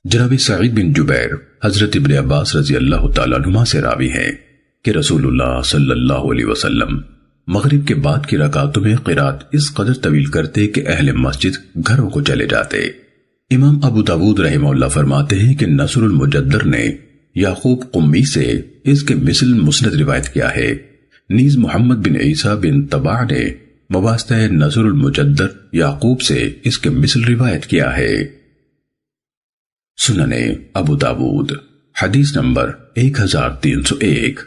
جناب سعید بن جبیر حضرت ابن عباس رضی اللہ تعالیٰ عنہما سے راوی ہیں کہ رسول اللہ صلی اللہ علیہ وسلم مغرب کے بعد کی رکعتوں میں قرات اس قدر طویل کرتے کہ اہل مسجد گھروں کو چلے جاتے۔ امام ابو داود رحمہ اللہ فرماتے ہیں کہ نصر المجدر نے یعقوب قمی سے اس کے مثل مسند روایت کیا ہے، نیز محمد بن عیسیٰ بن طبع نے بواسطہ نصر المجدر یعقوب سے اس کے مثل روایت کیا ہے۔ سنن ابو داود حدیث نمبر 1301۔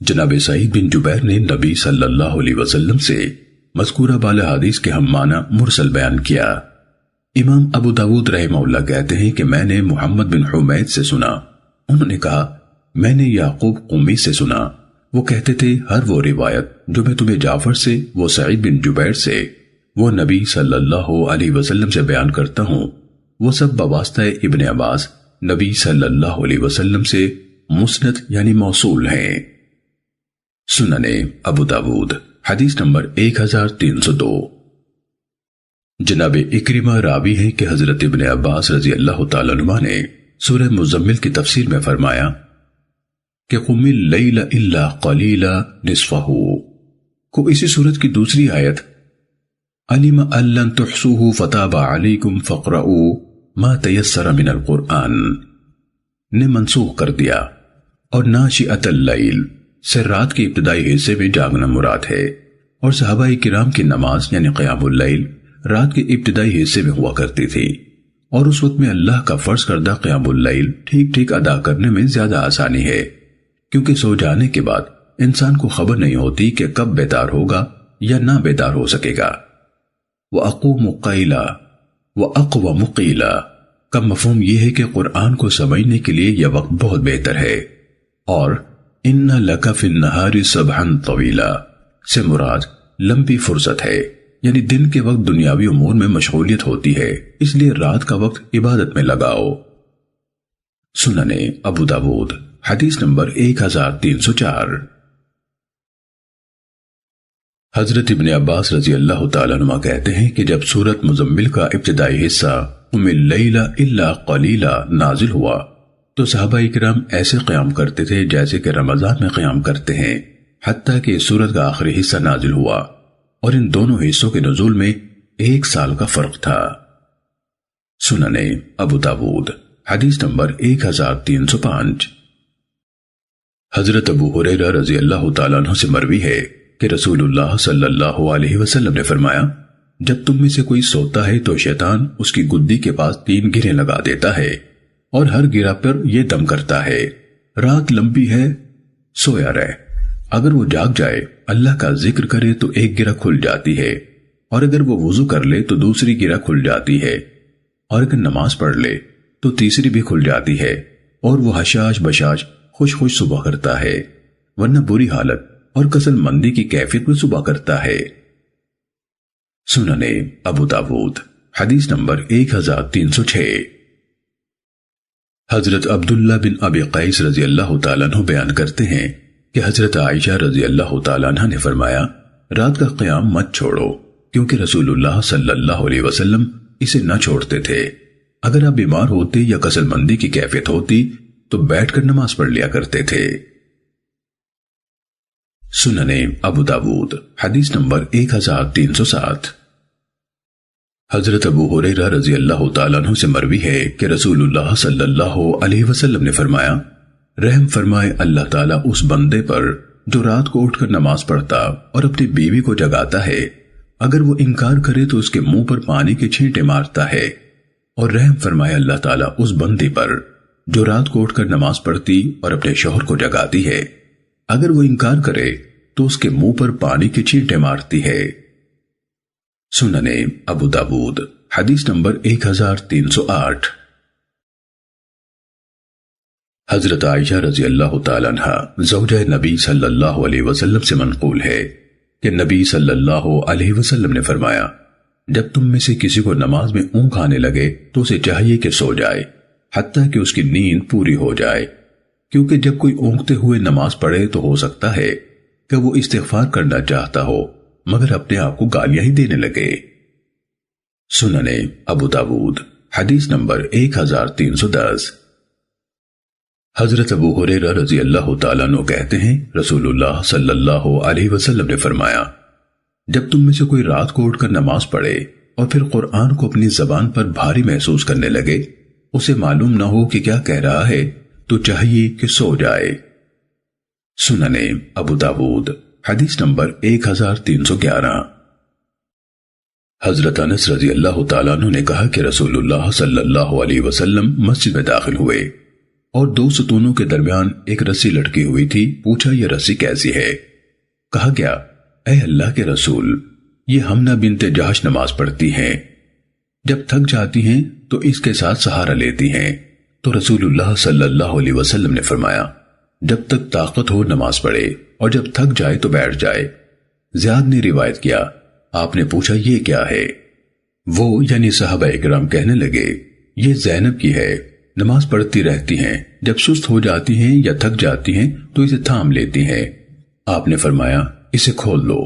جناب سعید بن جبیر نے نبی صلی اللہ علیہ وسلم سے مذکورہ بالا حدیث کے ہم معنی مرسل بیان کیا۔ امام ابو داود رحمہ اللہ کہتے ہیں کہ میں نے محمد بن حمید سے سنا، انہوں نے کہا میں نے یعقوب قمی سے سنا، وہ کہتے تھے ہر وہ روایت جو میں تمہیں جعفر سے، وہ سعید بن جبیر سے، وہ نبی صلی اللہ علیہ وسلم سے بیان کرتا ہوں، وہ سب بواسطہ ابن عباس نبی صلی اللہ علیہ وسلم سے مسند یعنی موصول ہیں۔ سنن ابو داود حدیث نمبر 1302۔ جناب اکرمہ راوی ہیں کہ حضرت ابن عباس رضی اللہ تعالیٰ عنہ نے سورہ مزمل کی تفسیر میں فرمایا کہ قم اللیل الا قلیلا نصفہ کو اسی سورت کی دوسری آیت علم ان لن تحصوه فتاب علیکم فاقرؤوا ما تیسر من القرآن نے منسوخ کر دیا، اور ناشئۃ اللیل سے رات کے ابتدائی حصے میں جاگنا مراد ہے، اور صحابہ کرام کی نماز یعنی قیام اللیل رات کے ابتدائی حصے میں ہوا کرتی تھی، اور اس وقت میں اللہ کا فرض کردہ قیام اللیل ٹھیک ٹھیک ادا کرنے میں زیادہ آسانی ہے، کیونکہ سو جانے کے بعد انسان کو خبر نہیں ہوتی کہ کب بیدار ہوگا یا نہ بیدار ہو سکے گا۔ وَأَقُومُ قَيْلًا وَأَقْوَمُ قِيلًا کا مفہوم یہ ہے کہ قرآن کو سمجھنے کے لیے یہ وقت بہت بہتر ہے، اور إِنَّ لَكَ فِي النَّهَارِ سَبْحًا طَوِيلًا سے مراد لمبی فرصت ہے، یعنی دن کے وقت دنیاوی امور میں مشغولیت ہوتی ہے، اس لیے رات کا وقت عبادت میں لگاؤ۔ سنن ابو داود حدیث نمبر 1304۔ حضرت ابن عباس رضی اللہ تعالیٰ عنہ کہتے ہیں کہ جب سورت مزمل کا ابتدائی حصہ قم اللیل الا قلیلا نازل ہوا تو صحابہ کرام ایسے قیام کرتے تھے جیسے کہ رمضان میں قیام کرتے ہیں، حتیٰ کہ اس سورت کا آخری حصہ نازل ہوا، اور ان دونوں حصوں کے نزول میں 1 سال کا فرق تھا۔ سنن ابو داود حدیث نمبر 1305۔ حضرت ابو ہریرہ رضی اللہ تعالیٰ عنہ سے مروی ہے کہ رسول اللہ صلی اللہ علیہ وسلم نے فرمایا جب تم میں سے کوئی سوتا ہے تو شیطان اس کی گدی کے پاس 3 گرہیں لگا دیتا ہے، اور ہر گرہ پر یہ دم کرتا ہے رات لمبی ہے، سویا رہ، اگر وہ جاگ جائے اللہ کا ذکر کرے تو ایک گرہ کھل جاتی ہے، اور اگر وہ وضو کر لے تو دوسری گرہ کھل جاتی ہے، اور اگر نماز پڑھ لے تو تیسری بھی کھل جاتی ہے، اور وہ حشاش بشاش خوش خوش صبح کرتا ہے، ورنہ بری حالت اور کسل مندی کی کیفیت میں صبح کرتا ہے۔ سنن ابو داود حدیث نمبر 1306۔ حضرت عبداللہ بن ابی قیس رضی اللہ تعالیٰ عنہ بیان کرتے ہیں کہ حضرت عائشہ رضی اللہ تعالیٰ عنہ نے فرمایا رات کا قیام مت چھوڑو، کیونکہ رسول اللہ صلی اللہ علیہ وسلم اسے نہ چھوڑتے تھے، اگر آپ بیمار ہوتے یا کسل مندی کی کیفیت ہوتی تو بیٹھ کر نماز پڑھ لیا کرتے تھے۔ سنن ابو داود حدیث نمبر 1307۔ حضرت ابو ہریرہ رضی اللہ تعالیٰ عنہ سے مروی ہے کہ رسول اللہ صلی اللہ علیہ وسلم نے فرمایا رحم فرمائے اللہ تعالیٰ اس بندے پر جو رات کو اٹھ کر نماز پڑھتا اور اپنی بیوی کو جگاتا ہے، اگر وہ انکار کرے تو اس کے منہ پر پانی کے چھینٹے مارتا ہے، اور رحم فرمائے اللہ تعالیٰ اس بندی پر جو رات کو اٹھ کر نماز پڑھتی اور اپنے شوہر کو جگاتی ہے، اگر وہ انکار کرے تو اس کے منہ پر پانی کے چھینٹے مارتی ہے۔ سنن ابو داود حدیث نمبر 1308۔ حضرت عائشہ رضی اللہ تعالیٰ عنہ زوجہ نبی صلی اللہ علیہ وسلم سے منقول ہے کہ نبی صلی اللہ علیہ وسلم نے فرمایا جب تم میں سے کسی کو نماز میں اونگ آنے لگے تو اسے چاہیے کہ سو جائے حتیٰ کہ اس کی نیند پوری ہو جائے، کیونکہ جب کوئی اونگتے ہوئے نماز پڑھے تو ہو سکتا ہے کہ وہ استغفار کرنا چاہتا ہو مگر اپنے آپ کو گالیاں ہی دینے لگے۔ سنن ابو داود حدیث نمبر 1310۔ حضرت ابو ہریرہ رضی اللہ تعالیٰ عنہ کہتے ہیں رسول اللہ صلی اللہ علیہ وسلم نے فرمایا، جب تم میں سے کوئی رات کو اٹھ کر نماز پڑھے اور پھر قرآن کو اپنی زبان پر بھاری محسوس کرنے لگے، اسے معلوم نہ ہو کہ کیا کہہ رہا ہے تو چاہیے کہ سو جائے۔ سننے ابو داود حدیث نمبر 1311۔ حضرت انس رضی اللہ تعالیٰ عنہ نے کہا کہ رسول اللہ صلی اللہ علیہ وسلم مسجد میں داخل ہوئے اور دو ستونوں کے درمیان ایک رسی لٹکی ہوئی تھی۔ پوچھا یہ رسی کیسی ہے؟ کہا گیا اے اللہ کے رسول، یہ حمنہ بنت جہش نماز پڑھتی ہیں، جب تھک جاتی ہیں تو اس کے ساتھ سہارا لیتی ہیں۔ تو رسول اللہ صلی اللہ علیہ وسلم نے فرمایا، جب تک طاقت ہو نماز پڑھے اور جب تھک جائے تو بیٹھ جائے۔ زیاد نے روایت کیا، آپ نے پوچھا یہ کیا ہے؟ وہ یعنی صحابہ اکرام کہنے لگے یہ زینب کی ہے، نماز پڑھتی رہتی ہیں، جب سست ہو جاتی ہیں یا تھک جاتی ہیں تو اسے تھام لیتی ہیں۔ آپ نے فرمایا اسے کھول لو،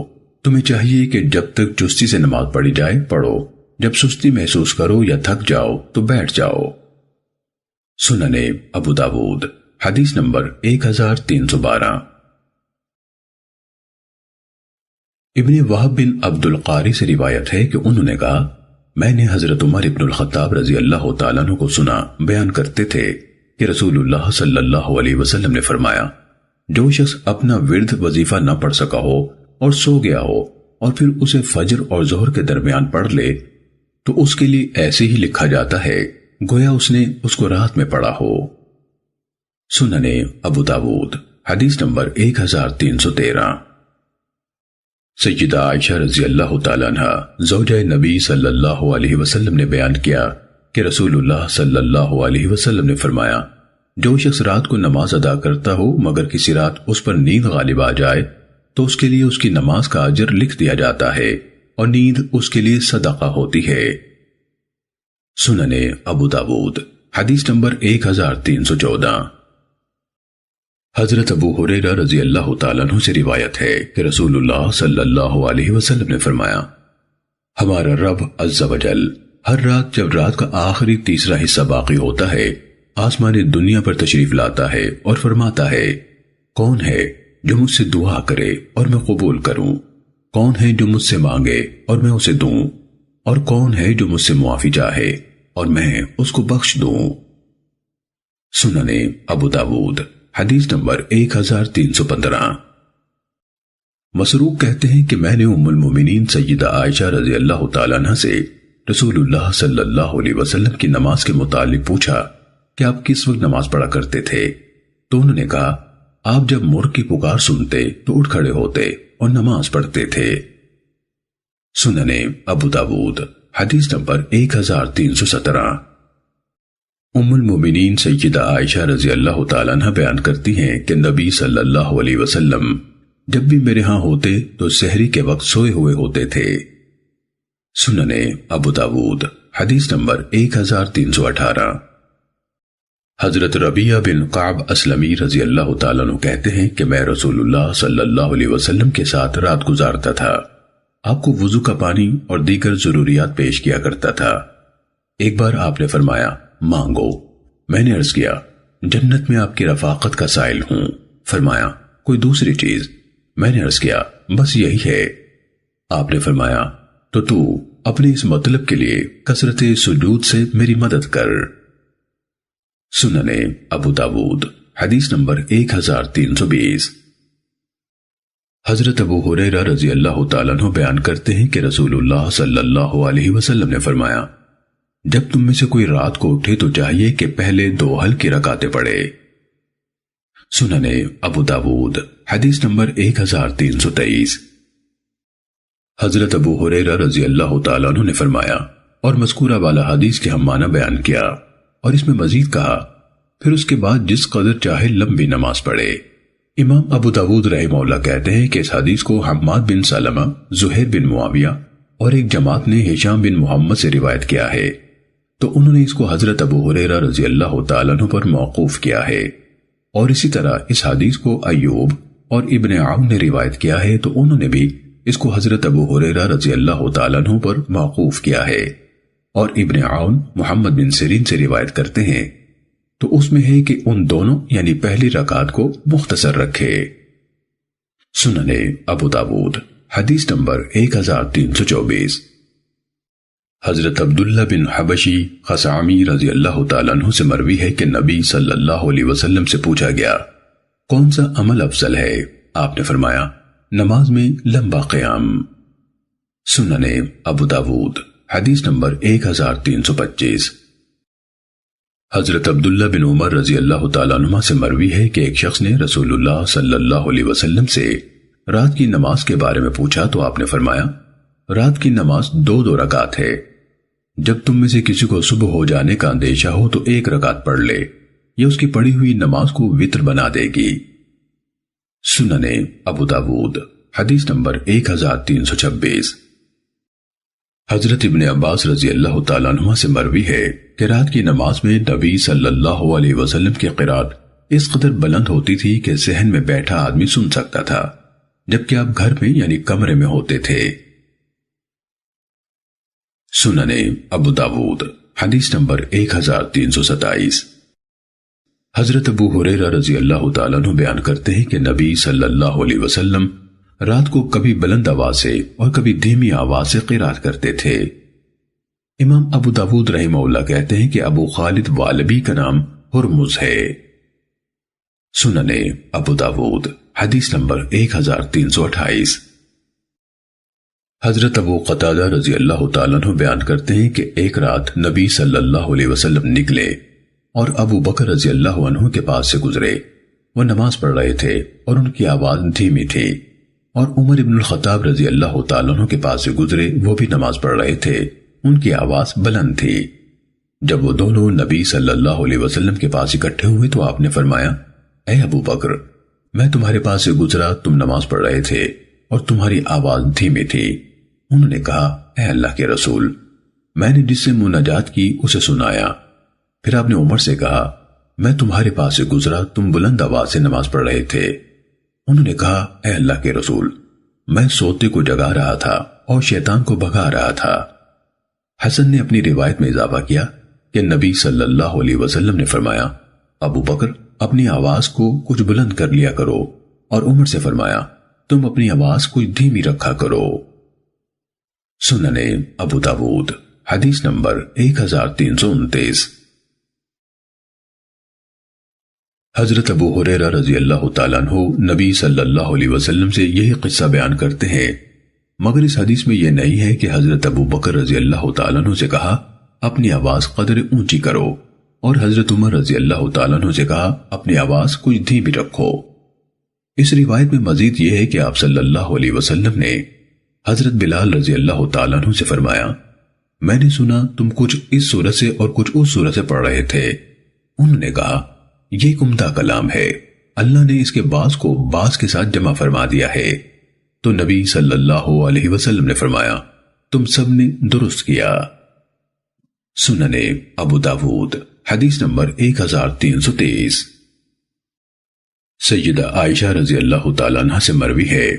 تمہیں چاہیے کہ جب تک چستی سے نماز پڑھی جائے پڑھو، جب سستی محسوس کرو یا تھک جاؤ تو بیٹھ جاؤ۔ سننے ابو داود حدیث نمبر 1312۔ ابن وہب بن عبد القاری سے روایت ہے کہ انہوں نے کہا میں نے حضرت عمر ابن الخطاب رضی اللہ تعالیٰ عنہ کو سنا بیان کرتے تھے کہ رسول اللہ صلی اللہ علیہ وسلم نے فرمایا، جو شخص اپنا ورد وظیفہ نہ پڑھ سکا ہو اور سو گیا ہو اور پھر اسے فجر اور ظہر کے درمیان پڑھ لے تو اس کے لیے ایسے ہی لکھا جاتا ہے گویا اس نے اس کو رات میں پڑھا ہو۔ سننے ابو داود حدیث نمبر 1313۔ سیدہ عائشہ رضی اللہ تعالیٰ عنہ زوجہ نبی صلی اللہ علیہ وسلم نے بیان کیا کہ رسول اللہ صلی اللہ علیہ وسلم نے فرمایا، جو شخص رات کو نماز ادا کرتا ہو مگر کسی رات اس پر نیند غالب آ جائے تو اس کے لیے اس کی نماز کا اجر لکھ دیا جاتا ہے اور نیند اس کے لیے صدقہ ہوتی ہے۔ سننے ابو داود حدیث نمبر 1314۔ حضرت ابو ہریرہ رضی اللہ تعالیٰ عنہ سے روایت ہے کہ رسول اللہ صلی اللہ علیہ وسلم نے فرمایا، ہمارا رب عز و جل ہر رات جب رات کا آخری تیسرا حصہ باقی ہوتا ہے آسمانی دنیا پر تشریف لاتا ہے اور فرماتا ہے، کون ہے جو مجھ سے دعا کرے اور میں قبول کروں؟ کون ہے جو مجھ سے مانگے اور میں اسے دوں؟ اور کون ہے جو مجھ سے معافی چاہے اور میں اس کو بخش دوں؟ سننے ابو داود حدیث نمبر 1315۔ مسروق کہتے ہیں کہ میں نے ام المومنین سیدہ عائشہ رضی اللہ تعالیٰ عنہ سے رسول اللہ صلی اللہ علیہ وسلم کی نماز کے متعلق پوچھا کہ آپ کس وقت نماز پڑھا کرتے تھے؟ تو انہوں نے کہا آپ جب مرغ کی پکار سنتے تو اٹھ کھڑے ہوتے اور نماز پڑھتے تھے۔ سننے ابو داود حدیث نمبر 1317۔ ام المومنین سیدہ عائشہ رضی اللہ تعالیٰ عنہ بیان کرتی ہیں کہ نبی صلی اللہ علیہ وسلم جب بھی میرے ہاں ہوتے تو سحری کے وقت سوئے ہوئے ہوتے تھے۔ سننے ابو داود حدیث نمبر 1318۔ حضرت ربیعہ بن قعب اسلمی رضی اللہ تعالیٰ عنہ کہتے ہیں کہ میں رسول اللہ صلی اللہ علیہ وسلم کے ساتھ رات گزارتا تھا، آپ کو وضو کا پانی اور دیگر ضروریات پیش کیا کرتا تھا۔ ایک بار آپ نے فرمایا مانگو، میں نے عرض کیا جنت میں آپ کی رفاقت کا سائل ہوں۔ فرمایا کوئی دوسری چیز؟ میں نے عرض کیا بس یہی ہے۔ آپ نے فرمایا تو اپنے اس مطلب کے لیے کثرت سجود سے میری مدد کر۔ سننے ابو داود حدیث نمبر 1320۔ حضرت ابو ہریرہ رضی اللہ تعالیٰ عنہ بیان کرتے ہیں کہ رسول اللہ صلی اللہ علیہ وسلم نے فرمایا، جب تم میں سے کوئی رات کو اٹھے تو چاہیے کہ پہلے 2 ہلکی رکعتیں پڑھے۔ سننے ابو داود حدیث نمبر 1323۔ حضرت ابو ہریرہ رضی اللہ تعالیٰ عنہ نے فرمایا اور مذکورہ والا حدیث کے ہم معنی بیان کیا اور اس میں مزید کہا، پھر اس کے بعد جس قدر چاہے لمبی نماز پڑھے۔ امام ابو داود رحمہ اللہ کہتے ہیں کہ اس حدیث کو حماد بن سلمہ، زہیر بن معاویہ اور ایک جماعت نے ہشام بن محمد سے روایت کیا ہے، تو انہوں نے اس کو حضرت ابو ہریرہ رضی اللہ تعالیٰ عنہ پر موقوف کیا ہے، اور اسی طرح اس حدیث کو ایوب اور ابن عون نے روایت کیا ہے تو انہوں نے بھی اس کو حضرت ابو ہریرہ رضی اللہ تعالیٰ عنہ پر موقوف کیا ہے، اور ابن عون محمد بن سیرین سے روایت کرتے ہیں تو اس میں ہے کہ ان دونوں یعنی پہلی رکعت کو مختصر رکھے۔ سنن ابو داود حدیث نمبر 1324۔ حضرت عبداللہ بن حبشی خثعمی رضی اللہ تعالیٰ عنہ سے مروی ہے کہ نبی صلی اللہ علیہ وسلم سے پوچھا گیا کون سا عمل افضل ہے؟ آپ نے فرمایا نماز میں لمبا قیام۔ سنن ابو داود حدیث نمبر 1325۔ حضرت عبداللہ بن عمر رضی اللہ تعالیٰ عنہ سے مروی ہے کہ ایک شخص نے رسول اللہ صلی اللہ علیہ وسلم سے رات کی نماز کے بارے میں پوچھا تو آپ نے فرمایا رات کی نماز 2 رکعت ہے، جب تم میں سے کسی کو صبح ہو جانے کا اندیشہ ہو تو 1 رکعت پڑھ لے، یہ اس کی پڑھی ہوئی نماز کو وتر بنا دے گی۔ سنن ابو داود حدیث نمبر 1326۔ حضرت ابن عباس رضی اللہ تعالیٰ عنہ سے مروی ہے کہ رات کی نماز میں نبی صلی اللہ علیہ وسلم کی قرات اس قدر بلند ہوتی تھی کہ ذہن میں بیٹھا آدمی سن سکتا تھا، جبکہ آپ گھر میں یعنی کمرے میں ہوتے تھے۔ سنن ابو داود حدیث نمبر 1327۔ حضرت ابو ہریرہ رضی اللہ تعالیٰ عنہ بیان کرتے ہیں کہ نبی صلی اللہ علیہ وسلم رات کو کبھی بلند آواز سے اور کبھی دھیمی آواز سے قرات کرتے تھے۔ امام ابو داود رحمہ اللہ کہتے ہیں کہ ابو خالد والبی کا نام ہرمز ہے۔ سنن ابو داود حدیث نمبر 1328۔ حضرت ابو قتادہ رضی اللہ تعالیٰ عنہ بیان کرتے ہیں کہ ایک رات نبی صلی اللہ علیہ وسلم نکلے اور ابو بکر رضی اللہ عنہ کے پاس سے گزرے، وہ نماز پڑھ رہے تھے اور ان کی آواز دھیمی تھی، اور عمر ابن الخطاب رضی اللہ تعالیٰ عنہ کے پاس سے گزرے، وہ بھی نماز پڑھ رہے تھے، ان کی آواز بلند تھی۔ جب وہ دونوں نبی صلی اللہ علیہ وسلم کے پاس اکٹھے ہوئے تو آپ نے فرمایا اے ابو بکر، میں تمہارے پاس سے گزرا، تم نماز پڑھ رہے تھے اور تمہاری آواز دھیمی تھی۔ انہوں نے کہا اے اللہ کے رسول، میں نے جس سے مناجات کی اسے سنایا۔ پھر آپ نے عمر سے کہا میں تمہارے پاس سے گزرا، تم بلند آواز سے نماز پڑھ رہے تھے۔ انہوں نے کہا اے اللہ کے رسول، میں سوتے کو جگا رہا تھا اور شیطان کو بھگا رہا تھا۔ حسن نے اپنی روایت میں اضافہ کیا کہ نبی صلی اللہ علیہ وسلم نے فرمایا ابو بکر اپنی آواز کو کچھ بلند کر لیا کرو، اور عمر سے فرمایا تم اپنی آواز کچھ دھیمی رکھا کرو۔ سنن ابو داود حدیث نمبر 1329۔ حضرت ابو ہریرہ رضی اللہ تعالیٰ عنہ نبی صلی اللہ علیہ وسلم سے یہی قصہ بیان کرتے ہیں، مگر اس حدیث میں یہ نہیں ہے کہ حضرت ابو بکر رضی اللہ تعالیٰ عنہ سے کہا اپنی آواز قدر اونچی کرو، اور حضرت عمر رضی اللہ تعالیٰ عنہ سے کہا اپنی آواز کچھ دھیمی رکھو۔ اس روایت میں مزید یہ ہے کہ آپ صلی اللہ علیہ وسلم نے حضرت بلال رضی اللہ تعالیٰ عنہ سے فرمایا میں نے سنا تم کچھ اس صورت سے اور کچھ اس صورت سے پڑھ رہے تھے۔ انہوں نے کہا یہ ایک عمدہ کلام ہے، اللہ نے اس کے بعض کو بعض کے ساتھ جمع فرما دیا ہے۔ تو نبی صلی اللہ علیہ وسلم نے فرمایا تم سب نے درست کیا۔ سنن ابو داود حدیث نمبر 1323۔ سیدہ عائشہ رضی اللہ تعالیٰ عنہ سے مروی ہے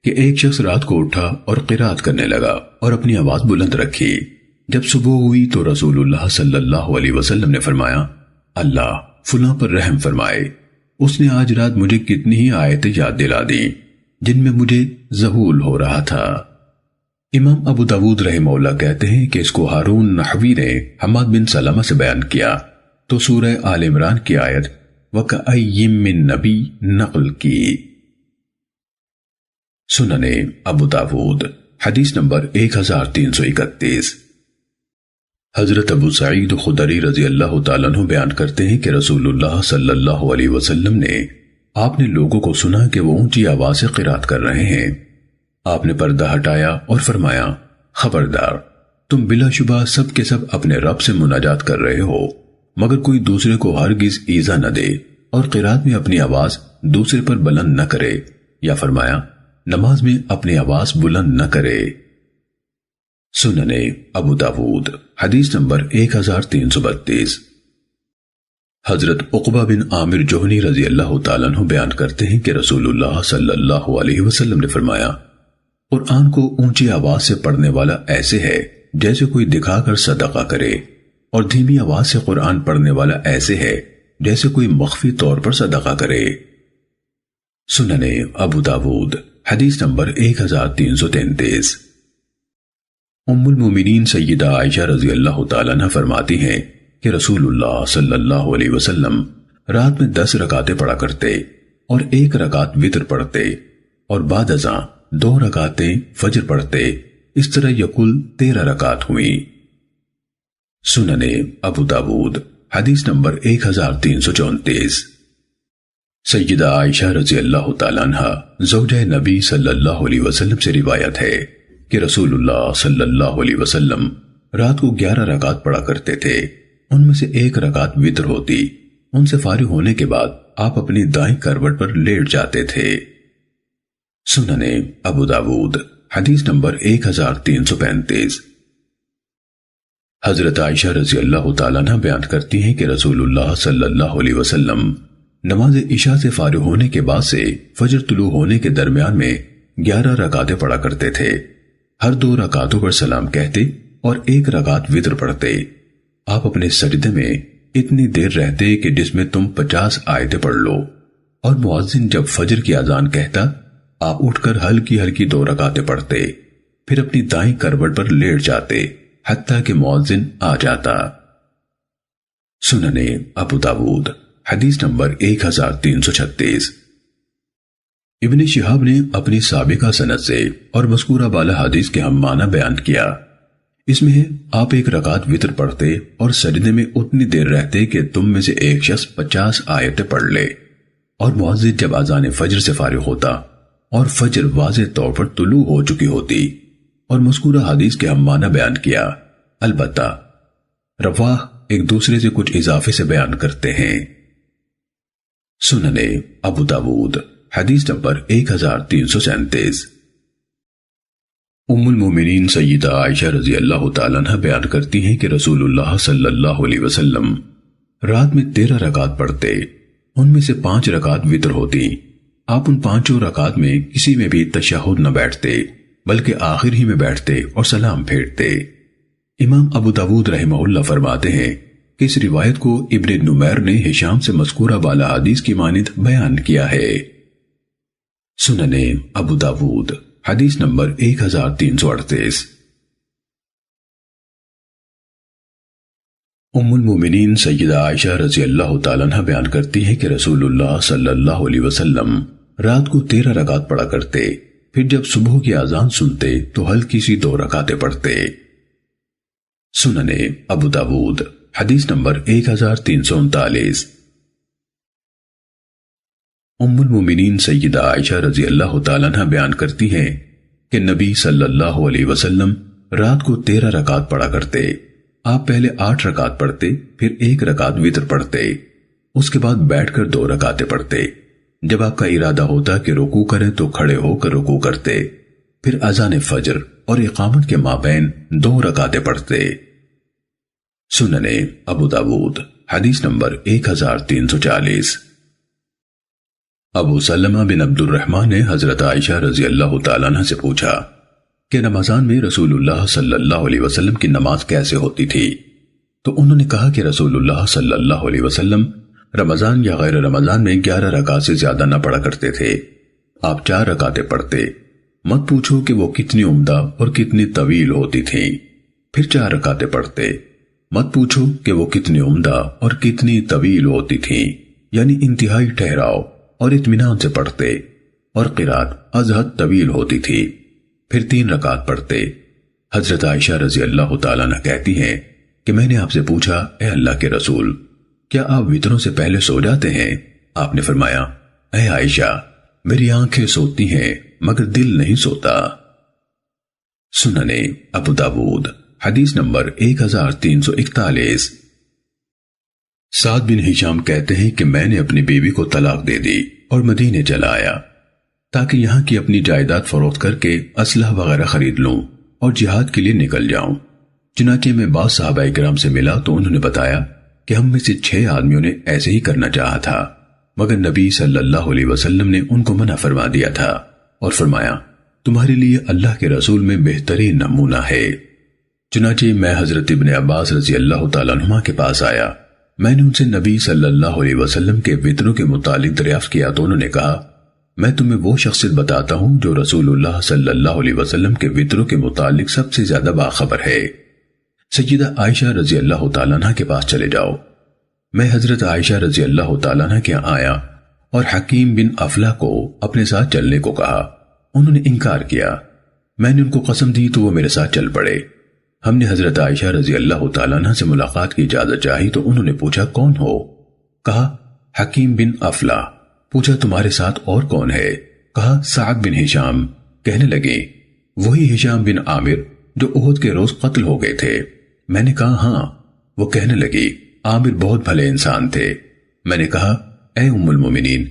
کہ ایک شخص رات کو اٹھا اور قرات کرنے لگا اور اپنی آواز بلند رکھی۔ جب صبح ہوئی تو رسول اللہ صلی اللہ علیہ وسلم نے فرمایا اللہ فلاں پر رحم فرمائے، اس نے آج رات مجھے کتنی ہی آیتیں یاد دلا دیں جن میں مجھے ذہول ہو رہا تھا۔ امام ابو داود رحمہ اللہ کہتے ہیں کہ اس کو ہارون نحوی نے حماد بن سلمہ سے بیان کیا تو سورہ آل عمران کی آیت وَكَأَيِّن مِّن نَبِی نقل کی۔ سنن ابو داود حدیث نمبر 1331۔ حضرت ابو سعید خدری رضی اللہ تعالیٰ عنہ بیان کرتے ہیں کہ رسول اللہ صلی اللہ علیہ وسلم نے آپ نے لوگوں کو سنا کہ وہ اونچی آواز سے قرات کر رہے ہیں۔ آپ نے پردہ ہٹایا اور فرمایا خبردار، تم بلا شبہ سب کے سب اپنے رب سے مناجات کر رہے ہو، مگر کوئی دوسرے کو ہرگز ایذا نہ دے اور قرات میں اپنی آواز دوسرے پر بلند نہ کرے، یا فرمایا نماز میں اپنی آواز بلند نہ کرے۔ سنن ابو داود حدیث نمبر 1332۔ حضرت عقبہ بن عامر جوہنی رضی اللہ تعالیٰ عنہ بیان کرتے ہیں کہ رسول اللہ صلی اللہ علیہ وسلم نے فرمایا قرآن کو اونچی آواز سے پڑھنے والا ایسے ہے جیسے کوئی دکھا کر صدقہ کرے، اور دھیمی آواز سے قرآن پڑھنے والا ایسے ہے جیسے کوئی مخفی طور پر صدقہ کرے۔ سنن ابو داود حدیث نمبر 1333۔ ام المومنین سیدہ عائشہ رضی اللہ تعالیٰ عنہ فرماتی ہیں کہ رسول اللہ صلی اللہ علیہ وسلم رات میں 10 رکعتیں پڑھا کرتے اور 1 رکعت وتر پڑھتے، اور بعد ازاں 2 رکعتیں فجر پڑھتے، اس طرح یکل 13 رکعت ہوئیں۔ سنن ابو داود حدیث نمبر 1334۔ سیدہ عائشہ رضی اللہ تعالیٰ عنہ زوجہ نبی صلی اللہ علیہ وسلم سے روایت ہے کہ رسول اللہ صلی اللہ علیہ وسلم رات کو 11 رکعت پڑھا کرتے تھے، ان میں سے 1 رکعت وتر ہوتی۔ ان سے فارغ ہونے کے بعد آپ اپنی دائیں کروٹ پر لیٹ جاتے تھے۔ سنن ابو داود حدیث نمبر 1335۔ حضرت عائشہ رضی اللہ تعالیٰ عنہ بیان کرتی ہیں کہ رسول اللہ صلی اللہ علیہ وسلم نماز عشاء سے فارغ ہونے کے بعد سے فجر طلوع ہونے کے درمیان میں 11 رکعتیں پڑھا کرتے تھے، ہر 2 رکعتوں پر سلام کہتے اور 1 رکعت وتر پڑھتے۔ آپ اپنے سجدے میں اتنی دیر رہتے کہ جس میں تم 50 آیتیں پڑھ لو، اور مؤذن جب فجر کی اذان کہتا آپ اٹھ کر ہلکی ہلکی 2 رکعتیں پڑھتے، پھر اپنی دائیں کروٹ پر لیٹ جاتے حتیٰ کہ مؤذن آ جاتا۔ سنن ابو داود حدیث نمبر 1336۔ ابن شہاب نے اپنی سابقہ سند سے اور مذکورہ بالا حدیث کے ہم معنی بیان کیا۔ اس میں ہے آپ 1 رکعت وتر پڑھتے اور سجدے میں اتنی دیر رہتے کہ تم میں سے ایک شخص 50 آیتیں پڑھ لے، اور مؤذن جب اذان فجر سے فارغ ہوتا اور فجر واضح طور پر طلوع ہو چکی ہوتی، اور مذکورہ حدیث کے ہم معنی بیان کیا۔ البتہ رواہ ایک دوسرے سے کچھ اضافے سے بیان کرتے ہیں۔ سنن ابو داود حدیث نمبر 1337۔ ام المومنین سیدہ عائشہ رضی اللہ تعالیٰ عنہ بیان کرتی ہیں کہ رسول اللہ صلی اللہ علیہ وسلم رات میں 13 رکعت پڑھتے، ان میں سے 5 رکعت وتر ہوتی۔ آپ ان 5 رکعت میں کسی میں بھی تشہد نہ بیٹھتے بلکہ آخر ہی میں بیٹھتے اور سلام پھیرتے۔ امام ابو داود رحمہ اللہ فرماتے ہیں کہ اس روایت کو ابن نمیر نے ہشام سے مذکورہ بالا حدیث کی مانند بیان کیا ہے۔ سنن ابو داود حدیث نمبر 1338۔ ام المومنین سیدہ عائشہ رضی اللہ تعالیٰ عنہ بیان کرتی ہے کہ رسول اللہ صلی اللہ علیہ وسلم رات کو 13 رکعت پڑھا کرتے، پھر جب صبح کی اذان سنتے تو ہلکی سی 2 رکعتیں پڑھتے۔ سنن ابو داود حدیث نمبر 1339۔ ام المومنین سیدہ عائشہ رضی اللہ تعالیٰ عنہ بیان کرتی ہیں کہ نبی صلی اللہ علیہ وسلم رات کو 13 رکعت پڑھا کرتے۔ آپ پہلے 8 رکعت پڑھتے، پھر 1 رکعت وتر پڑھتے، اس کے بعد بیٹھ کر 2 رکعتیں پڑھتے۔ جب آپ کا ارادہ ہوتا کہ رکوع کریں تو کھڑے ہو کر رکوع کرتے، پھر اذان فجر اور اقامت کے مابین 2 رکعتیں پڑھتے۔ سنن ابو داود حدیث نمبر 1340۔ ابو سلمہ بن عبد الرحمن نے حضرت عائشہ رضی اللہ تعالیٰ عنہ سے پوچھا کہ رمضان میں رسول اللہ صلی اللہ علیہ وسلم کی نماز کیسے ہوتی تھی؟ تو انہوں نے کہا کہ رسول اللہ صلی اللہ علیہ وسلم رمضان یا غیر رمضان میں 11 رکعت سے زیادہ نہ پڑھا کرتے تھے۔ آپ 4 رکعتیں پڑھتے، مت پوچھو کہ وہ کتنی عمدہ اور کتنی طویل ہوتی تھیں۔ پھر 4 رکعتیں پڑھتے، مت پوچھو کہ وہ کتنی عمدہ اور کتنی طویل ہوتی تھیں، یعنی انتہائی ٹھہراؤ اور اطمینان سے پڑھتے، اور قرات از حد طویل ہوتی تھی۔ پھر 3 رکعت پڑھتے۔ حضرت عائشہ رضی اللہ تعالیٰ عنہ کہتی ہیں کہ میں نے آپ سے پوچھا، اے اللہ کے رسول، کیا آپ وتروں سے پہلے سو جاتے ہیں؟ آپ نے فرمایا، اے عائشہ، میری آنکھیں سوتی ہیں مگر دل نہیں سوتا۔ سنن ابو داود حدیث نمبر 1341۔ سعد بن ہشام کہتے ہیں کہ میں نے اپنی بیوی کو طلاق دے دی اور مدینے چلا آیا تاکہ یہاں کی اپنی جائیداد فروخت کر کے اسلحہ وغیرہ خرید لوں اور جہاد کے لیے نکل جاؤں۔ چنانچہ میں بعض صحابہ کرام سے ملا تو انہوں نے بتایا کہ ہم میں سے 6 آدمیوں نے ایسے ہی کرنا چاہا تھا، مگر نبی صلی اللہ علیہ وسلم نے ان کو منع فرما دیا تھا اور فرمایا، تمہارے لیے اللہ کے رسول میں بہترین نمونہ ہے۔ چنانچہ میں حضرت ابن عباس رضی اللہ تعالیٰ عنہما کے پاس آیا۔ میں نے ان سے نبی صلی اللہ علیہ وسلم کے وطروں کے متعلق دریافت کیا تو انہوں نے کہا، میں تمہیں وہ شخصیت بتاتا ہوں جو رسول اللہ صلی اللہ علیہ وسلم کے وطروں کے متعلق سب سے زیادہ باخبر ہے۔ سیدہ عائشہ رضی اللہ تعالیٰ عنہ کے پاس چلے جاؤ۔ میں حضرت عائشہ رضی اللہ تعالیٰ عنہ کے یہاں آیا اور حکیم بن افلاح کو اپنے ساتھ چلنے کو کہا۔ انہوں نے انکار کیا۔ میں نے ان کو قسم دی تو وہ میرے ساتھ چل پڑے۔ ہم نے حضرت عائشہ رضی اللہ تعالیٰ عنہ سے ملاقات کی اجازت چاہی تو انہوں نے پوچھا کون ہو؟ کہا حکیم بن افلاح۔ پوچھا تمہارے ساتھ اور کون ہے؟ کہا سعد بن ہشام۔ کہنے لگے وہی ہشام بن عامر جو احد کے روز قتل ہو گئے تھے۔ میں نے کہا ہاں۔ وہ کہنے لگی عامر بہت بھلے انسان تھے۔ میں نے کہا اے ام المومنین،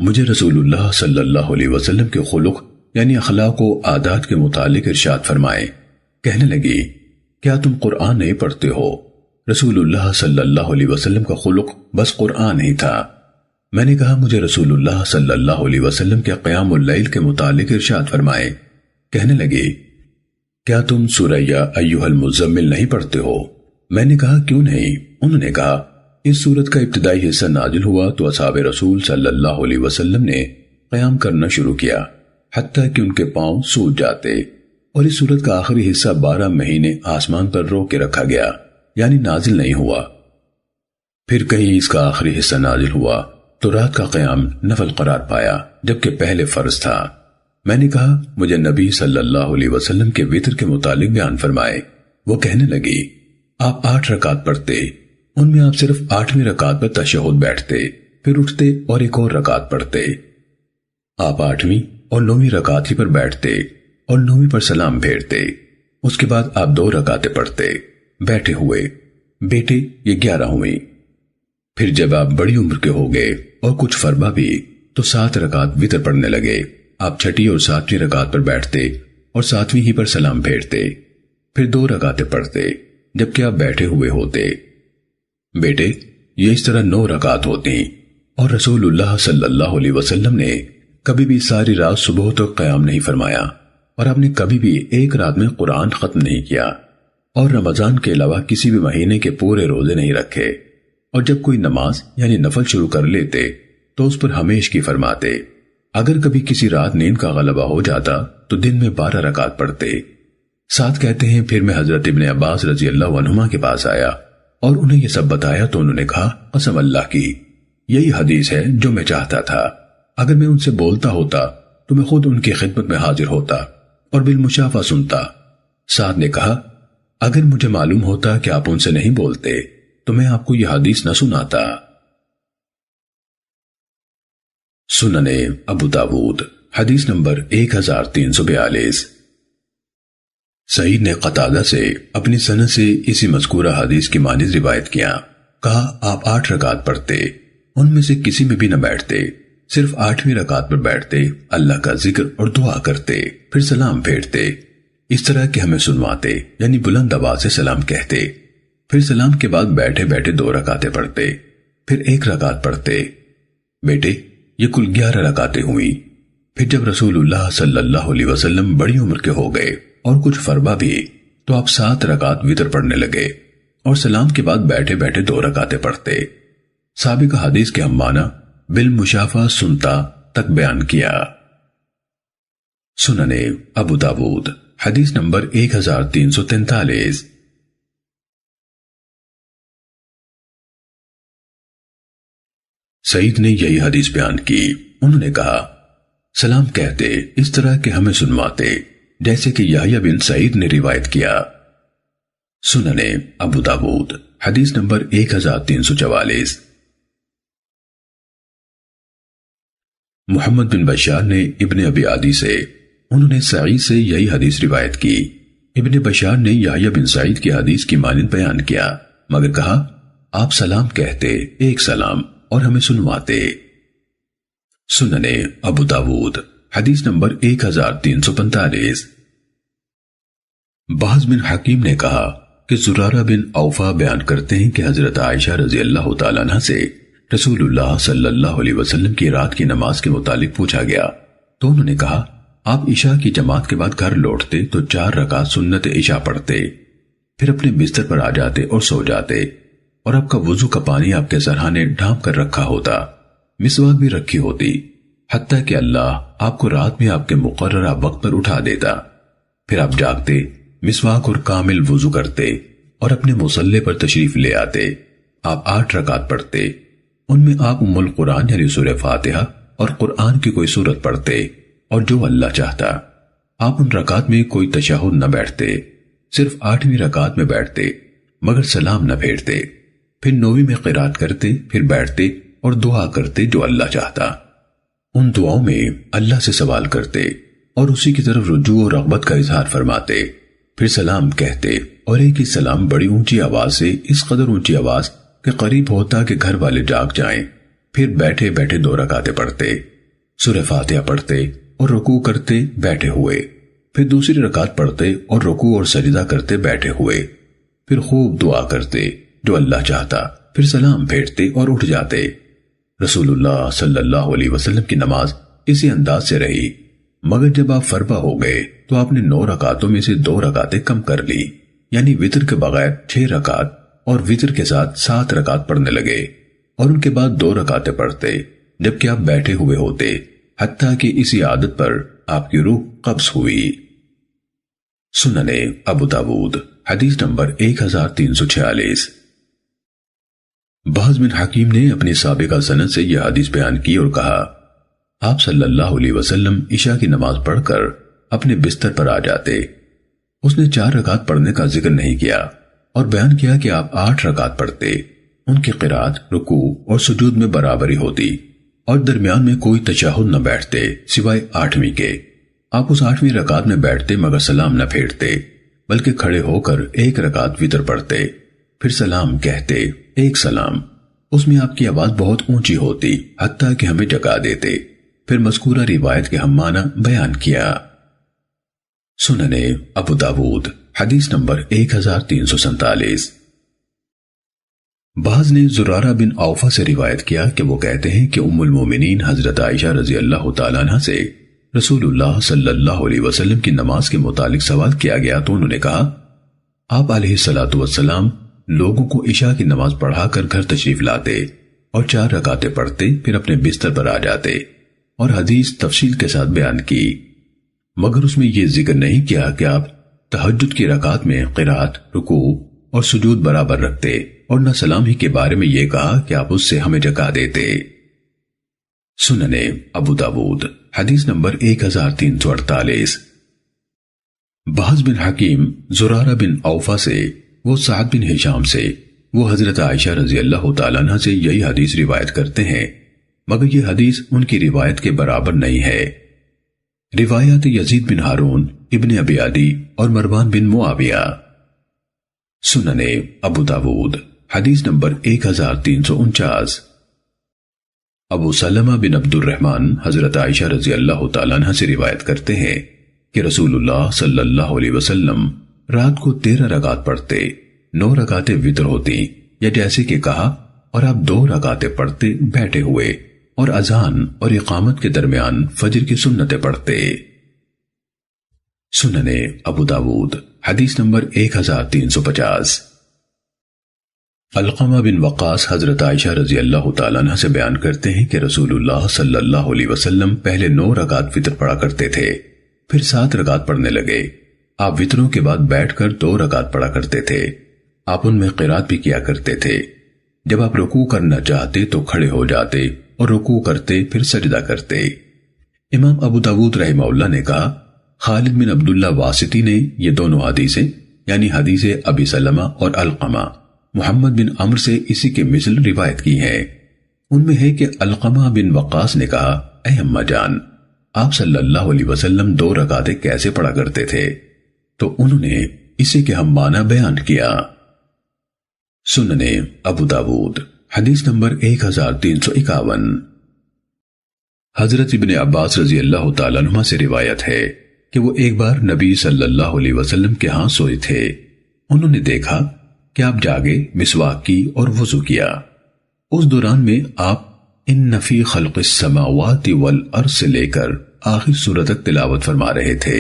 مجھے رسول اللہ صلی اللہ علیہ وسلم کے خلق یعنی اخلاق و عادات کے متعلق ارشاد فرمائیں۔ کہنے لگی کیا تم قرآن نہیں پڑھتے ہو؟ رسول اللہ صلی اللہ علیہ وسلم کا خلق بس قرآن ہی تھا۔ میں نے کہا مجھے رسول اللہ صلی اللہ علیہ وسلم کے قیام اللیل کے متعلق ارشاد فرمائیں۔ کہنے لگی کیا تم سورہ یا ایھا المزمل نہیں پڑھتے ہو؟ میں نے کہا کیوں نہیں؟ انہوں نے کہا اس سورت کا ابتدائی حصہ نازل ہوا تو اصحاب رسول صلی اللہ علیہ وسلم نے قیام کرنا شروع کیا حتیٰ کہ ان کے پاؤں سوج جاتے، اور اس سورت کا آخری حصہ 12 مہینے آسمان پر رو کے رکھا گیا یعنی نازل نہیں ہوا۔ پھر کہیں اس کا آخری حصہ نازل ہوا تو رات کا قیام نفل قرار پایا جبکہ پہلے فرض تھا۔ میں نے کہا مجھے نبی صلی اللہ علیہ وسلم کے وطر کے متعلق بیان فرمائے۔ وہ کہنے لگی آپ 8 رکعت پڑھتے، ان میں آپ صرف 8ویں رکعت پر تشہد بیٹھتے، پھر اٹھتے اور ایک اور رکعت پڑھتے۔ آپ 8ویں اور 9ویں رکعت ہی پر بیٹھتے اور 9ویں پر سلام پھیرتے، اس کے بعد آپ 2 رکعتیں پڑھتے بیٹھے ہوئے، بیٹے یہ 11 ہوئیں۔ پھر جب آپ بڑی عمر کے ہو گئے اور کچھ فربا بھی تو 7 رکعت وطر پڑھنے لگے۔ آپ 6 اور 7ویں رکعت پر بیٹھتے اور 7ویں ہی پر سلام پھیرتے، پھر 2 رکعتیں پڑھتے جبکہ آپ بیٹھے ہوئے ہوتے۔ بیٹے یہ اس طرح 9 رکعت ہوتی، اور رسول اللہ صلی اللہ علیہ وسلم نے کبھی بھی ساری رات صبح تک قیام نہیں فرمایا، اور آپ نے کبھی بھی ایک رات میں قرآن ختم نہیں کیا، اور رمضان کے علاوہ کسی بھی مہینے کے پورے روزے نہیں رکھے، اور جب کوئی نماز یعنی نفل شروع کر لیتے تو اس پر ہمیش کی فرماتے۔ اگر کبھی کسی رات نیند کا غلبہ ہو جاتا تو دن میں 12 رکعت پڑھتے۔ ساتھ کہتے ہیں پھر میں حضرت ابن عباس رضی اللہ عنہما کے پاس آیا اور انہیں یہ سب بتایا تو انہوں نے کہا قسم اللہ کی یہی حدیث ہے جو میں چاہتا تھا، اگر میں ان سے بولتا ہوتا تو میں خود ان کی خدمت میں حاضر ہوتا اور بالمشافہ سنتا۔ سعد نے کہا اگر مجھے معلوم ہوتا کہ آپ ان سے نہیں بولتے تو میں آپ کو یہ حدیث نہ سناتا۔ سنن ابو داود حدیث نمبر 1342۔ سعید نے قتادہ سے اپنی سند سے اسی مذکورہ حدیث کی مانند روایت کیا۔ کہا آپ 8 رکعت پڑھتے، ان میں سے کسی میں بھی نہ بیٹھتے، صرف 8ویں رکعت پر بیٹھتے، اللہ کا ذکر اور دعا کرتے، پھر سلام پھیرتے، اس طرح کہ ہمیں سنواتے یعنی بلند آواز سے سلام کہتے، پھر سلام کے بعد بیٹھے بیٹھے 2 رکعتیں پڑھتے، پھر 1 رکعت پڑھتے۔ بیٹے یہ کل 11 رکعتیں ہوئیں۔ پھر جب رسول اللہ صلی اللہ علیہ وسلم بڑی عمر کے ہو گئے اور کچھ فربا بھی تو آپ 7 رکعت وطر پڑھنے لگے اور سلام کے بعد بیٹھے بیٹھے 2 رکعتیں پڑھتے۔ سابقہ حدیث کے ہم معنی بالمشافہ سنتا تک بیان کیا۔ سنن ابو داود حدیث نمبر 1343۔ سعید نے یہی حدیث بیان کی۔ انہوں نے کہا سلام کہتے اس طرح کہ ہمیں سنواتے جیسے کہ یحییٰ بن سعید نے روایت کیا۔ سنن ابو داود حدیث نمبر 1344۔ محمد بن بشار نے ابن ابی عدی سے، انہوں نے سعید سے یہی حدیث روایت کی۔ ابن بشار نے یحییٰ بن سعید کی حدیث کی مانند بیان کیا مگر کہا آپ سلام کہتے ایک سلام اور ہمیں سنواتے۔ سنن ابو داود حدیث نمبر 1345۔ بعض بن حکیم نے کہا کہ زرارہ بن اوفا بیان کرتے ہیں کہ حضرت عائشہ رضی اللہ تعالیٰ عنہ سے رسول اللہ صلی اللہ علیہ وسلم کی رات کی نماز کے متعلق پوچھا گیا تو انہوں نے کہا آپ عشاء کی جماعت کے بعد گھر لوٹتے تو 4 رکعت سنت عشاء پڑھتے پھر اپنے بستر پر آ جاتے اور سو جاتے، اور آپ کا وضو کا پانی آپ کے سرہانے ڈھانپ کر رکھا ہوتا، مسواک بھی رکھی ہوتی، حتیٰ کہ اللہ آپ کو رات میں آپ کے مقررہ وقت پر اٹھا دیتا۔ پھر آپ جاگتے، مسواک اور کامل وضو کرتے اور اپنے مصلے پر تشریف لے آتے۔ آپ 8 رکعت پڑھتے، ان میں آپ ام القرآن یعنی سورہ فاتحہ اور قرآن کی کوئی سورت پڑھتے، اور جو اللہ چاہتا۔ آپ ان رکعت میں کوئی تشہد نہ بیٹھتے، صرف 8ویں رکعت میں بیٹھتے، مگر سلام نہ پھیرتے۔ پھر 9ویں میں قرات کرتے، پھر بیٹھتے اور دعا کرتے جو اللہ چاہتا۔ ان دعاؤں میں اللہ سے سوال کرتے اور اسی کی طرف رجوع اور رغبت کا اظہار فرماتے، پھر سلام کہتے، اور ایک ہی سلام بڑی اونچی آواز سے، اس قدر اونچی آواز کہ قریب ہوتا کہ گھر والے جاگ جائیں۔ پھر بیٹھے بیٹھے 2 رکعتیں پڑھتے، سورہ فاتحہ پڑھتے اور رکوع کرتے بیٹھے ہوئے، پھر دوسری رکعت پڑھتے اور رکوع اور سجدہ کرتے بیٹھے ہوئے، پھر خوب دعا کرتے جو اللہ چاہتا، پھر سلام پھیرتے اور اٹھ جاتے۔ رسول اللہ صلی اللہ علیہ وسلم کی نماز اسی انداز سے رہی، مگر جب آپ فربا ہو گئے تو آپ نے 9 رکعتوں میں سے 2 رکعتیں کم کر لی، یعنی وتر کے بغیر 6 رکعت اور وتر کے ساتھ 7 رکعت پڑھنے لگے، اور ان کے بعد 2 رکعتیں پڑھتے جبکہ آپ بیٹھے ہوئے ہوتے، حتیٰ کہ اسی عادت پر آپ کی روح قبض ہوئی۔ سنن ابو داود حدیث نمبر 1346۔ بہز بن حکیم نے اپنی سابقہ سند سے یہ حدیث بیان کی اور کہا، آپ صلی اللہ علیہ وسلم عشاء کی نماز پڑھ کر اپنے بستر پر آ جاتے۔ اس نے 4 رکعت پڑھنے کا ذکر نہیں کیا اور بیان کیا کہ آپ 8 رکعت پڑھتے، ان کی قرات رکوع اور سجود میں برابری ہوتی، اور درمیان میں کوئی تشہد نہ بیٹھتے سوائے 8ویں کے۔ آپ اس 8ویں رکعت میں بیٹھتے مگر سلام نہ پھیرتے، بلکہ کھڑے ہو کر 1 رکعت وتر پڑھتے، پھر سلام کہتے، 1 سلام۔ اس میں آپ کی آواز بہت اونچی ہوتی، حتیٰ کہ ہمیں جگا دیتے۔ پھر مذکورہ روایت کے ہم معنی بیان کیا۔ سنن ابو داود حدیث نمبر 1347۔ بعض نے زرارہ بن اوفا سے روایت کیا کہ وہ کہتے ہیں کہ ام المومنین حضرت عائشہ رضی اللہ تعالیٰ عنہ سے رسول اللہ صلی اللہ علیہ وسلم کی نماز کے متعلق سوال کیا گیا تو انہوں نے کہا، آپ علیہ الصلوۃ والسلام لوگوں کو عشاء کی نماز پڑھا کر گھر تشریف لاتے اور 4 رکعتیں پڑھتے، پھر اپنے بستر پر آ جاتے، اور حدیث تفصیل کے ساتھ بیان کی، مگر اس میں یہ ذکر نہیں کیا کہ آپ تہجد کی رکعت میں قرات رکوع اور سجود برابر رکھتے، اور نہ سلام ہی کے بارے میں یہ کہا کہ آپ اس سے ہمیں جگا دیتے۔ سنن ابو داود حدیث نمبر 1348۔ بہز بن حکیم زرارہ بن اوفا سے، وہ سعد بن ہشام سے، وہ حضرت عائشہ رضی اللہ تعالیٰ عنہ سے یہی حدیث روایت کرتے ہیں، مگر یہ حدیث ان کی روایت کے برابر نہیں ہے۔ روایت یزید بن ہارون ابن ابی عدی اور مروان بن معاویہ۔ سنن ابو داود حدیث نمبر 1349۔ ابو سلمہ بن عبد الرحمن حضرت عائشہ رضی اللہ تعالیٰ عنہ سے روایت کرتے ہیں کہ رسول اللہ صلی اللہ علیہ وسلم رات کو 13 رکعت پڑھتے، 9 رکعتیں وتر ہوتی، یا جیسے کہ کہا، اور آپ 2 رکعتیں پڑھتے بیٹھے ہوئے، اور اذان اور اقامت کے درمیان فجر کی سنتیں پڑھتے۔ سنن ابو داود حدیث نمبر 1350۔ علقمہ بن وقاص حضرت عائشہ رضی اللہ تعالیٰ عنہ سے بیان کرتے ہیں کہ رسول اللہ صلی اللہ علیہ وسلم پہلے 9 رکعت وتر پڑھا کرتے تھے، پھر 7 رکعت پڑھنے لگے۔ آپ وتروں کے بعد بیٹھ کر 2 رکعت پڑھا کرتے تھے، آپ ان میں قرات بھی کیا کرتے تھے۔ جب آپ رکوع کرنا چاہتے تو کھڑے ہو جاتے اور رکوع کرتے، پھر سجدہ کرتے۔ امام ابو داود رحمہ اللہ نے کہا، خالد بن عبداللہ واسطی نے یہ دونوں حدیثیں، یعنی حدیث ابی سلمہ اور علقمہ، محمد بن عمر سے اسی کے مثل روایت کی ہیں۔ ان میں ہے کہ علقمہ بن وقاص نے کہا، اے اماں جان، آپ صلی اللہ علیہ وسلم 2 رکعتیں کیسے پڑھا کرتے تھے؟ تو انہوں نے اسی کے ہم معنی بیان کیا۔ سنن ابو داود حدیث نمبر 1351۔ حضرت ابن عباس رضی اللہ تعالیٰ عنہ سے روایت ہے کہ وہ ایک بار نبی صلی اللہ علیہ وسلم کے ہاں سوئے تھے، انہوں نے دیکھا کہ آپ جاگے، مسواک کی اور وضو کیا۔ اس دوران میں آپ ان فی خلق السماوات والارض سے لے کر آخر سورت تک تلاوت فرما رہے تھے۔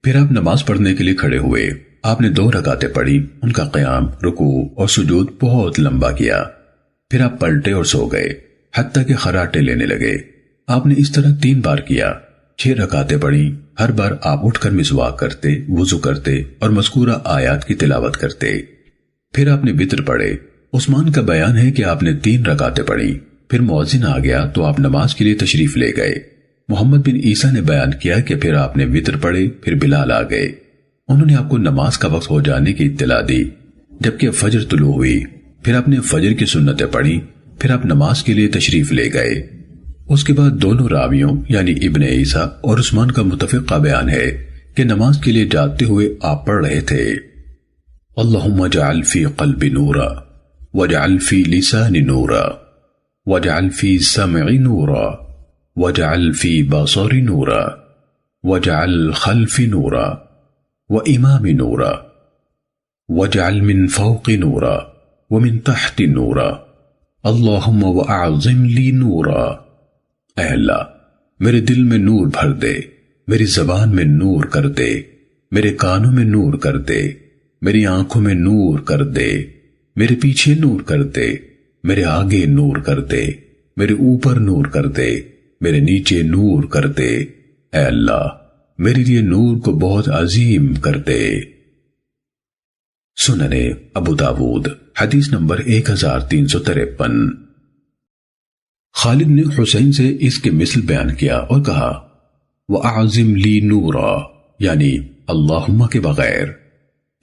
پھر آپ نماز پڑھنے کے لیے کھڑے ہوئے آپ نے 2 رکعتیں پڑھی، ان کا قیام، رکوع اور سجود بہت لمبا کیا، پھر آپ پلٹے اور سو گئے حتیٰ کہ خراٹے لینے لگے۔ آپ نے اس طرح 3 بار کیا، 6 رکعتیں پڑھی، ہر بار آپ اٹھ کر مسواک کرتے، وضو کرتے اور مذکورہ آیات کی تلاوت کرتے۔ پھر آپ نے وتر پڑھے۔ عثمان کا بیان ہے کہ آپ نے 3 رکعتیں پڑھی، پھر مؤذن آ گیا تو آپ نماز کے لیے تشریف لے گئے۔ محمد بن عیسیٰ نے بیان کیا کہ پھر آپ نے وتر پڑھے، پھر بلال آ گئے، انہوں نے آپ کو نماز کا وقت ہو جانے کی اطلاع دی، جبکہ فجر طلوع ہوئی، پھر آپ نے فجر کی سنتیں پڑھی، پھر آپ نماز کے لیے تشریف لے گئے۔ اس کے بعد دونوں راویوں یعنی ابن عیسیٰ اور عثمان کا متفقہ بیان ہے کہ نماز کے لیے جاتے ہوئے آپ پڑھ رہے تھے اللہم اجعل فی قلبی نورا واجعل فی لسانی نورا واجعل فی سمعی نورا واجعل فی بصری نورا واجعل خلفی نورا وامامی نورا واجعل من فوق نورا ومن تحت نورا اللہم واعظم لی نورا۔ اے اللہ میرے دل میں نور بھر دے، میری زبان میں نور کر دے، میرے کانوں میں نور کر دے، میری آنکھوں میں نور کر دے، میرے پیچھے نور کر دے، میرے آگے نور کر دے، میرے اوپر نور کر دے، میرے نیچے نور کر دے۔ اے اللہ میرے لیے نور کو بہت عظیم کر دے۔ سننے ابو داود حدیث نمبر 1353۔ خالد نے حسین سے اس کے مثل بیان کیا اور کہا وَأَعْزِمْ لِي نُورًا، یعنی اللہم کے بغیر۔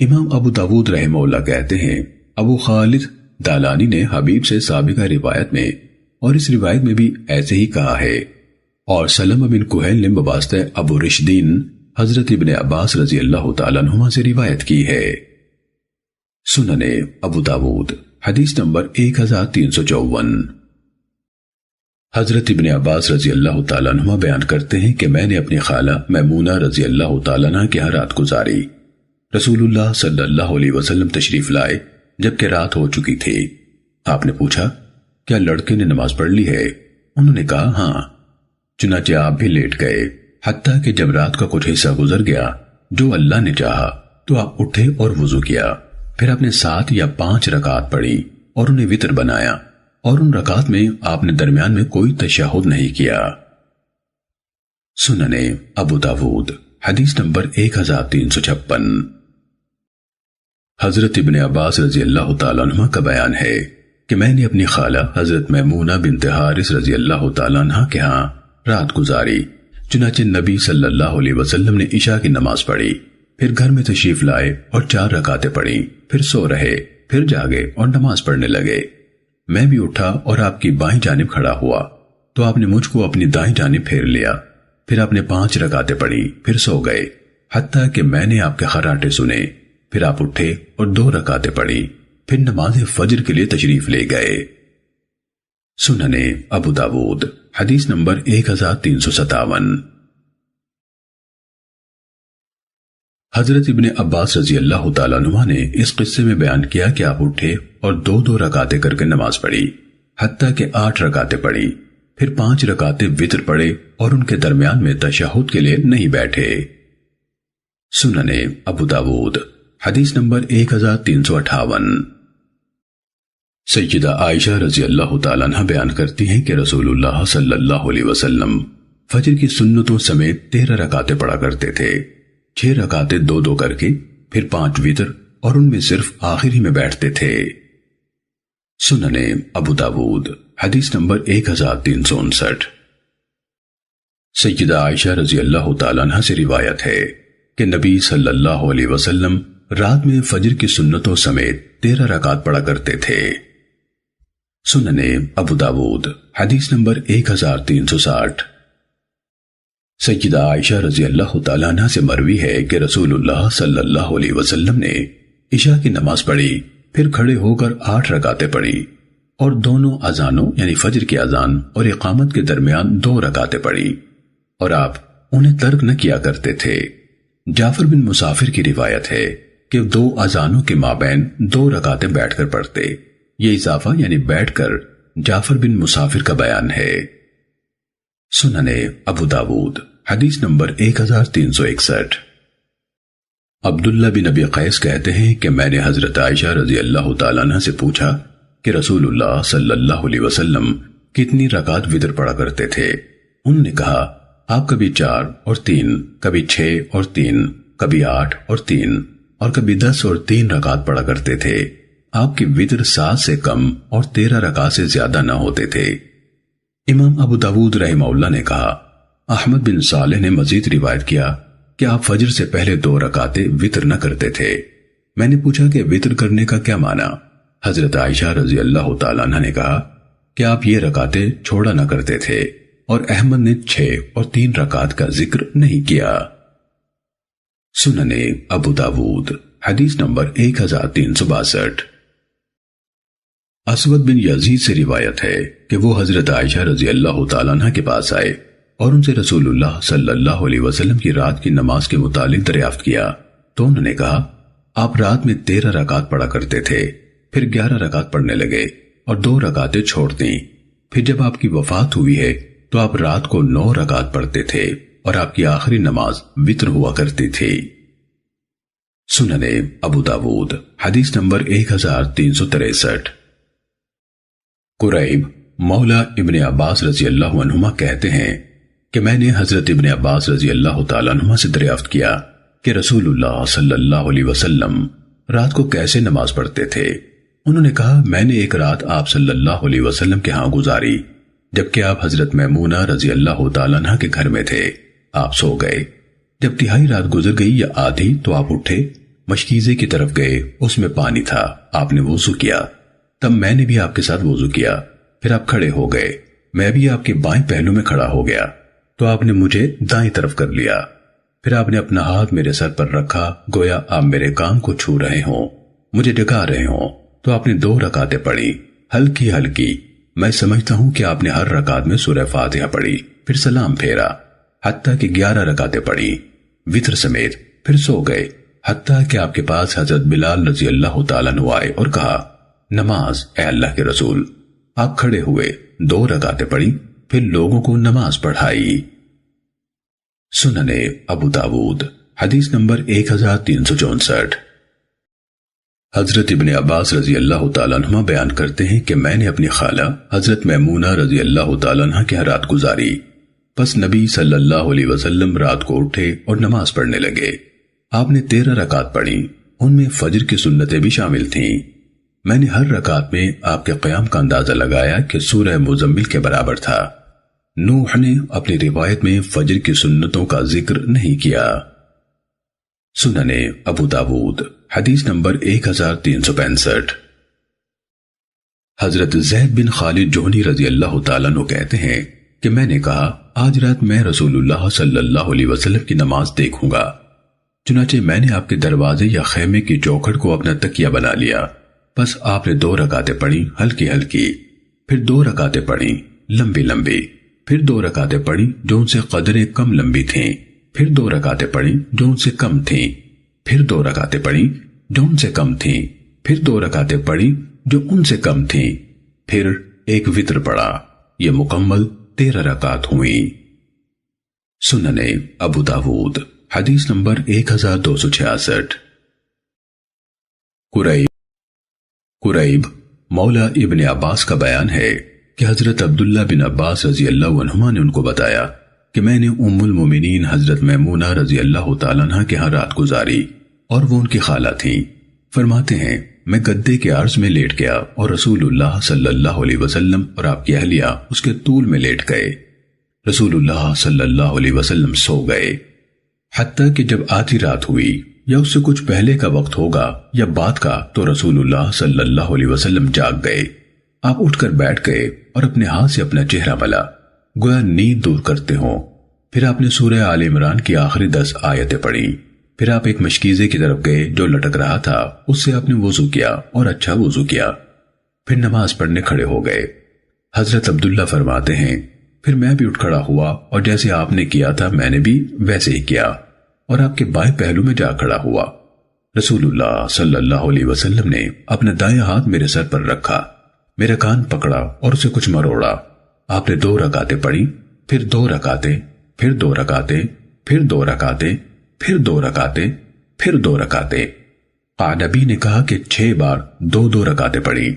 امام ابو داود رحمہ اللہ کہتے ہیں ابو خالد دالانی نے حبیب سے سابقہ روایت میں اور اس روایت میں بھی ایسے ہی کہا ہے، اور سلمہ بن کہیل نے بواسطہ ابو رشدین حضرت ابن عباس رضی اللہ تعالیٰ عنہما سے روایت کی ہے۔ سننے ابو داود حدیث نمبر 1354۔ حضرت ابن عباس رضی اللہ تعالیٰ عنہما بیان کرتے ہیں کہ میں نے اپنی خالہ میمونہ رضی اللہ تعالیٰ عنہ کے ہاں رات گزاری۔ رسول اللہ صلی اللہ علیہ وسلم تشریف لائے جبکہ رات ہو چکی تھی۔ آپ نے پوچھا کیا لڑکے نے نماز پڑھ لی ہے؟ انہوں نے کہا ہاں۔ چنانچہ آپ بھی لیٹ گئے حتیٰ کہ جب رات کا کچھ حصہ گزر گیا جو اللہ نے چاہا تو آپ اٹھے اور وضو کیا، پھر آپ نے 7 یا 5 رکعت پڑھی اور انہیں وتر بنایا، اور ان رکعت میں آپ نے درمیان میں کوئی تشہد نہیں کیا۔ سننے ابو داود حدیث نمبر 1356۔ حضرت ابن عباس رضی اللہ تعالیٰ عنہ کا بیان ہے کہ میں نے اپنی خالہ حضرت میمونہ بنت حارث رضی اللہ تعالیٰ عنہ کے ہاں رات گزاری۔ چنانچہ نبی صلی اللہ علیہ وسلم نے عشاء کی نماز پڑھی، پھر گھر میں تشریف لائے اور 4 رکعتیں پڑھی، پھر سو رہے، پھر جاگے اور نماز پڑھنے لگے۔ میں بھی اٹھا اور آپ کی بائیں جانب کھڑا ہوا تو آپ نے مجھ کو اپنی دائیں جانب پھیر لیا، پھر آپ نے 5 رکعتیں پڑھی، پھر سو گئے حتیٰ کہ میں نے آپ کے خراٹے سنے، پھر آپ اٹھے اور 2 رکعتیں پڑھی، پھر نماز فجر کے لیے تشریف لے گئے۔ سننے ابو داود حدیث نمبر 1357۔ حضرت ابن عباس رضی اللہ تعالیٰ عنہ نے اس قصے میں بیان کیا کہ آپ اٹھے اور 2 رکعتیں کر کے نماز پڑھی حتیٰ کہ 8 رکعتیں پڑھی، پھر 5 رکعتیں وتر پڑھے اور ان کے درمیان میں تشہد کے لیے نہیں بیٹھے۔ سننے ابو داود حدیث نمبر 1358۔ سیدہ عائشہ رضی اللہ تعالیٰ عنہ بیان کرتی ہیں کہ رسول اللہ صلی اللہ علیہ وسلم فجر کی سنتوں سمیت 13 رکعتیں پڑھا کرتے تھے، 6 رکعتیں 2 کر کے، پھر 5 وتر، اور ان میں صرف آخری میں بیٹھتے تھے۔ سننے ابو داود حدیث نمبر 1359۔ سیدہ عائشہ رضی اللہ تعالیٰ عنہ سے روایت ہے کہ نبی صلی اللہ علیہ وسلم رات میں فجر کی سنتوں سمیت 13 رکعت پڑھا کرتے تھے۔ سننے ابو داود حدیث نمبر 1360۔ سیدہ عائشہ رضی اللہ تعالیٰ عنہ سے مروی ہے کہ رسول اللہ صلی اللہ علیہ وسلم نے عشاء کی نماز پڑھی، پھر کھڑے ہو کر 8 رکعتیں پڑھی اور دونوں اذانوں یعنی فجر کی اذان اور اقامت کے درمیان 2 رکعتیں پڑھی، اور آپ انہیں ترک نہ کیا کرتے تھے۔ جعفر بن مسافر کی روایت ہے کہ 2 اذانوں کے مابین 2 رکعتیں بیٹھ کر پڑھتے۔ یہ اضافہ یعنی بیٹھ کر جعفر بن مسافر کا بیان ہے۔ سننے ابو داود حدیث نمبر 1361۔ عبداللہ بن ابی قیس کہتے ہیں کہ میں نے حضرت عائشہ رضی اللہ تعالیٰ عنہ سے پوچھا کہ رسول اللہ صلی اللہ علیہ وسلم کتنی رکعت وتر پڑھا کرتے تھے؟ انہوں نے کہا آپ کبھی 4 اور 3، کبھی 6 اور 3، کبھی 8 اور 3 اور کبھی 10 اور 3 رکعت پڑھا کرتے تھے۔ آپ کی وتر 7 سے کم اور 13 رکعت سے زیادہ نہ ہوتے تھے۔ امام ابو داود رحمہ اللہ نے کہا احمد بن صالح نے مزید روایت کیا کہ آپ فجر سے پہلے 2 رکعتیں وتر نہ کرتے تھے۔ میں نے پوچھا کہ وتر کرنے کا کیا معنی؟ حضرت عائشہ رضی اللہ تعالیٰ عنہ نے کہا کہ آپ یہ رکعتیں چھوڑا نہ کرتے تھے، اور احمد نے 6 اور 3 رکعت کا ذکر نہیں کیا۔ سننے ابو داود حدیث نمبر 1362۔ اسود بن یزید سے روایت ہے کہ وہ حضرت عائشہ رضی اللہ تعالیٰ عنہ کے پاس آئے اور ان سے رسول اللہ صلی اللہ علیہ وسلم کی رات کی نماز کے متعلق دریافت کیا تو انہوں نے کہا آپ رات میں 13 رکعت پڑھا کرتے تھے، پھر 11 رکعت پڑھنے لگے اور 2 رکعتیں چھوڑ دیں، پھر جب آپ کی وفات ہوئی ہے تو آپ رات کو 9 رکعت پڑھتے تھے اور آپ کی آخری نماز وتر ہوا کرتی تھی۔ سننے ابو داود حدیث نمبر 1363۔ قریب مولا ابن عباس رضی اللہ عنہما کہتے ہیں کہ میں نے حضرت ابن عباس رضی اللہ تعالیٰ عنہما سے دریافت کیا کہ رسول اللہ صلی اللہ علیہ وسلم رات کو کیسے نماز پڑھتے تھے۔ انہوں نے کہا میں نے ایک رات آپ صلی اللہ علیہ وسلم کے ہاں گزاری جبکہ آپ حضرت میمونہ رضی اللہ تعالیٰ عنہ کے گھر میں تھے۔ آپ سو گئے، جب تہائی رات گزر گئی یا آدھی تو آپ اٹھے، مشکیزے کی طرف گئے، اس میں پانی تھا، آپ نے وضو کیا، تب میں نے بھی آپ کے ساتھ وضو کیا، پھر آپ کھڑے ہو گئے، میں بھی آپ کے بائیں پہلو میں کھڑا ہو گیا تو آپ نے مجھے دائیں طرف کر لیا، پھر آپ نے اپنا ہاتھ میرے سر پر رکھا گویا آپ میرے کان کو چھو رہے ہوں، مجھے جگا رہے ہوں، تو آپ نے 2 رکعتیں پڑھی ہلکی ہلکی۔ میں سمجھتا ہوں کہ آپ نے ہر رکعت میں سورہ فاتحہ پڑھی، پھر سلام پھیرا، حتیٰ کہ 11 رکعتیں پڑھی وتر سمیت، پھر سو گئے، حتیٰ کہ آپ کے پاس حضرت بلال رضی اللہ تعالیٰ عنہ آئے اور کہا نماز اے اللہ کے رسول۔ آپ کھڑے ہوئے، 2 رکعتیں پڑھی، پھر لوگوں کو نماز پڑھائی۔ سننے ابو داود حدیث نمبر 1364۔ حضرت ابن عباس رضی اللہ تعالیٰ عنہ بیان کرتے ہیں کہ میں نے اپنی خالہ حضرت میمونہ رضی اللہ تعالیٰ عنہ کی رات گزاری، پس نبی صلی اللہ علیہ وسلم رات کو اٹھے اور نماز پڑھنے لگے۔ آپ نے 13 رکعت پڑھی، ان میں فجر کی سنتیں بھی شامل تھیں۔ میں نے ہر رکعت میں آپ کے قیام کا اندازہ لگایا کہ سورہ مزمل کے برابر تھا۔ نوح نے اپنی روایت میں فجر کی سنتوں کا ذکر نہیں کیا۔ سننے ابو داود حدیث نمبر 1365۔ حضرت زید بن خالد جہنی رضی اللہ تعالیٰ عنہ کہتے ہیں کہ میں نے کہا آج رات میں رسول اللہ صلی اللہ علیہ وسلم کی نماز دیکھوں گا، چنانچہ میں نے آپ کے دروازے یا خیمے کی چوکھٹ کو اپنا تکیہ بنا لیا، بس آپ نے 2 رکعتیں پڑھی ہلکی ہلکی، پھر 2 رکعتیں پڑھی لمبی لمبی، پھر 2 رکعتیں پڑھی جو ان سے قدریں کم لمبی تھیں، پھر 2 رکعتیں پڑھی جو ان سے کم تھیں، پھر 2 رکعتیں پڑھی جو ان سے کم تھیں، پھر 2 رکعتیں پڑھی جو ان سے کم تھیں، پھر ایک وتر پڑھا۔ یہ مکمل 13 رکعت ہوئیں۔ سننے ابو داود حدیث نمبر 1266۔ قریب مولا ابن عباس کا بیان ہے کہ حضرت عبداللہ بن عباس رضی اللہ عنہما نے ان کو بتایا کہ میں نے ام المومنین حضرت میمونہ رضی اللہ تعالیٰ عنہ کے ہاں رات گزاری اور وہ ان کی خالہ تھیں۔ فرماتے ہیں میں گدے کے عرض میں لیٹ گیا اور رسول اللہ صلی اللہ علیہ وسلم اور آپ کی اہلیہ اس کے طول میں لیٹ گئے۔ رسول اللہ صلی اللہ علیہ وسلم سو گئے، حتیٰ کہ جب آدھی رات ہوئی یا اس سے کچھ پہلے کا وقت ہوگا یا بعد کا تو رسول اللہ صلی اللہ علیہ وسلم جاگ گئے۔ آپ اٹھ کر بیٹھ گئے اور اپنے ہاتھ سے اپنا چہرہ ملا گویا نیند دور کرتے ہوں، پھر آپ نے سورہ آل عمران کی آخری 10 آیتیں پڑھی، پھر آپ ایک مشکیزے کی طرف گئے جو لٹک رہا تھا، اس سے آپ نے وضو کیا اور اچھا وضو کیا، پھر نماز پڑھنے کھڑے ہو گئے۔ حضرت عبداللہ فرماتے ہیں پھر میں بھی اٹھ کھڑا ہوا اور جیسے آپ نے کیا تھا میں نے بھی ویسے ہی کیا اور آپ کے بائیں پہلو میں جا کھڑا ہوا۔ رسول اللہ صلی اللہ علیہ وسلم نے اپنا دائیں ہاتھ میرے سر پر رکھا، میرا کان پکڑا اور اسے کچھ مروڑا۔ آپ نے 2 رکعتیں پڑھی، پھر 2 رکعتیں، پھر 2 رکعتیں، پھر 2 رکعتیں، پھر 2 رکعتیں، پھر 2 رکعتیں۔ قعنبی نے کہا کہ 6 بار 2 رکعتیں پڑھی،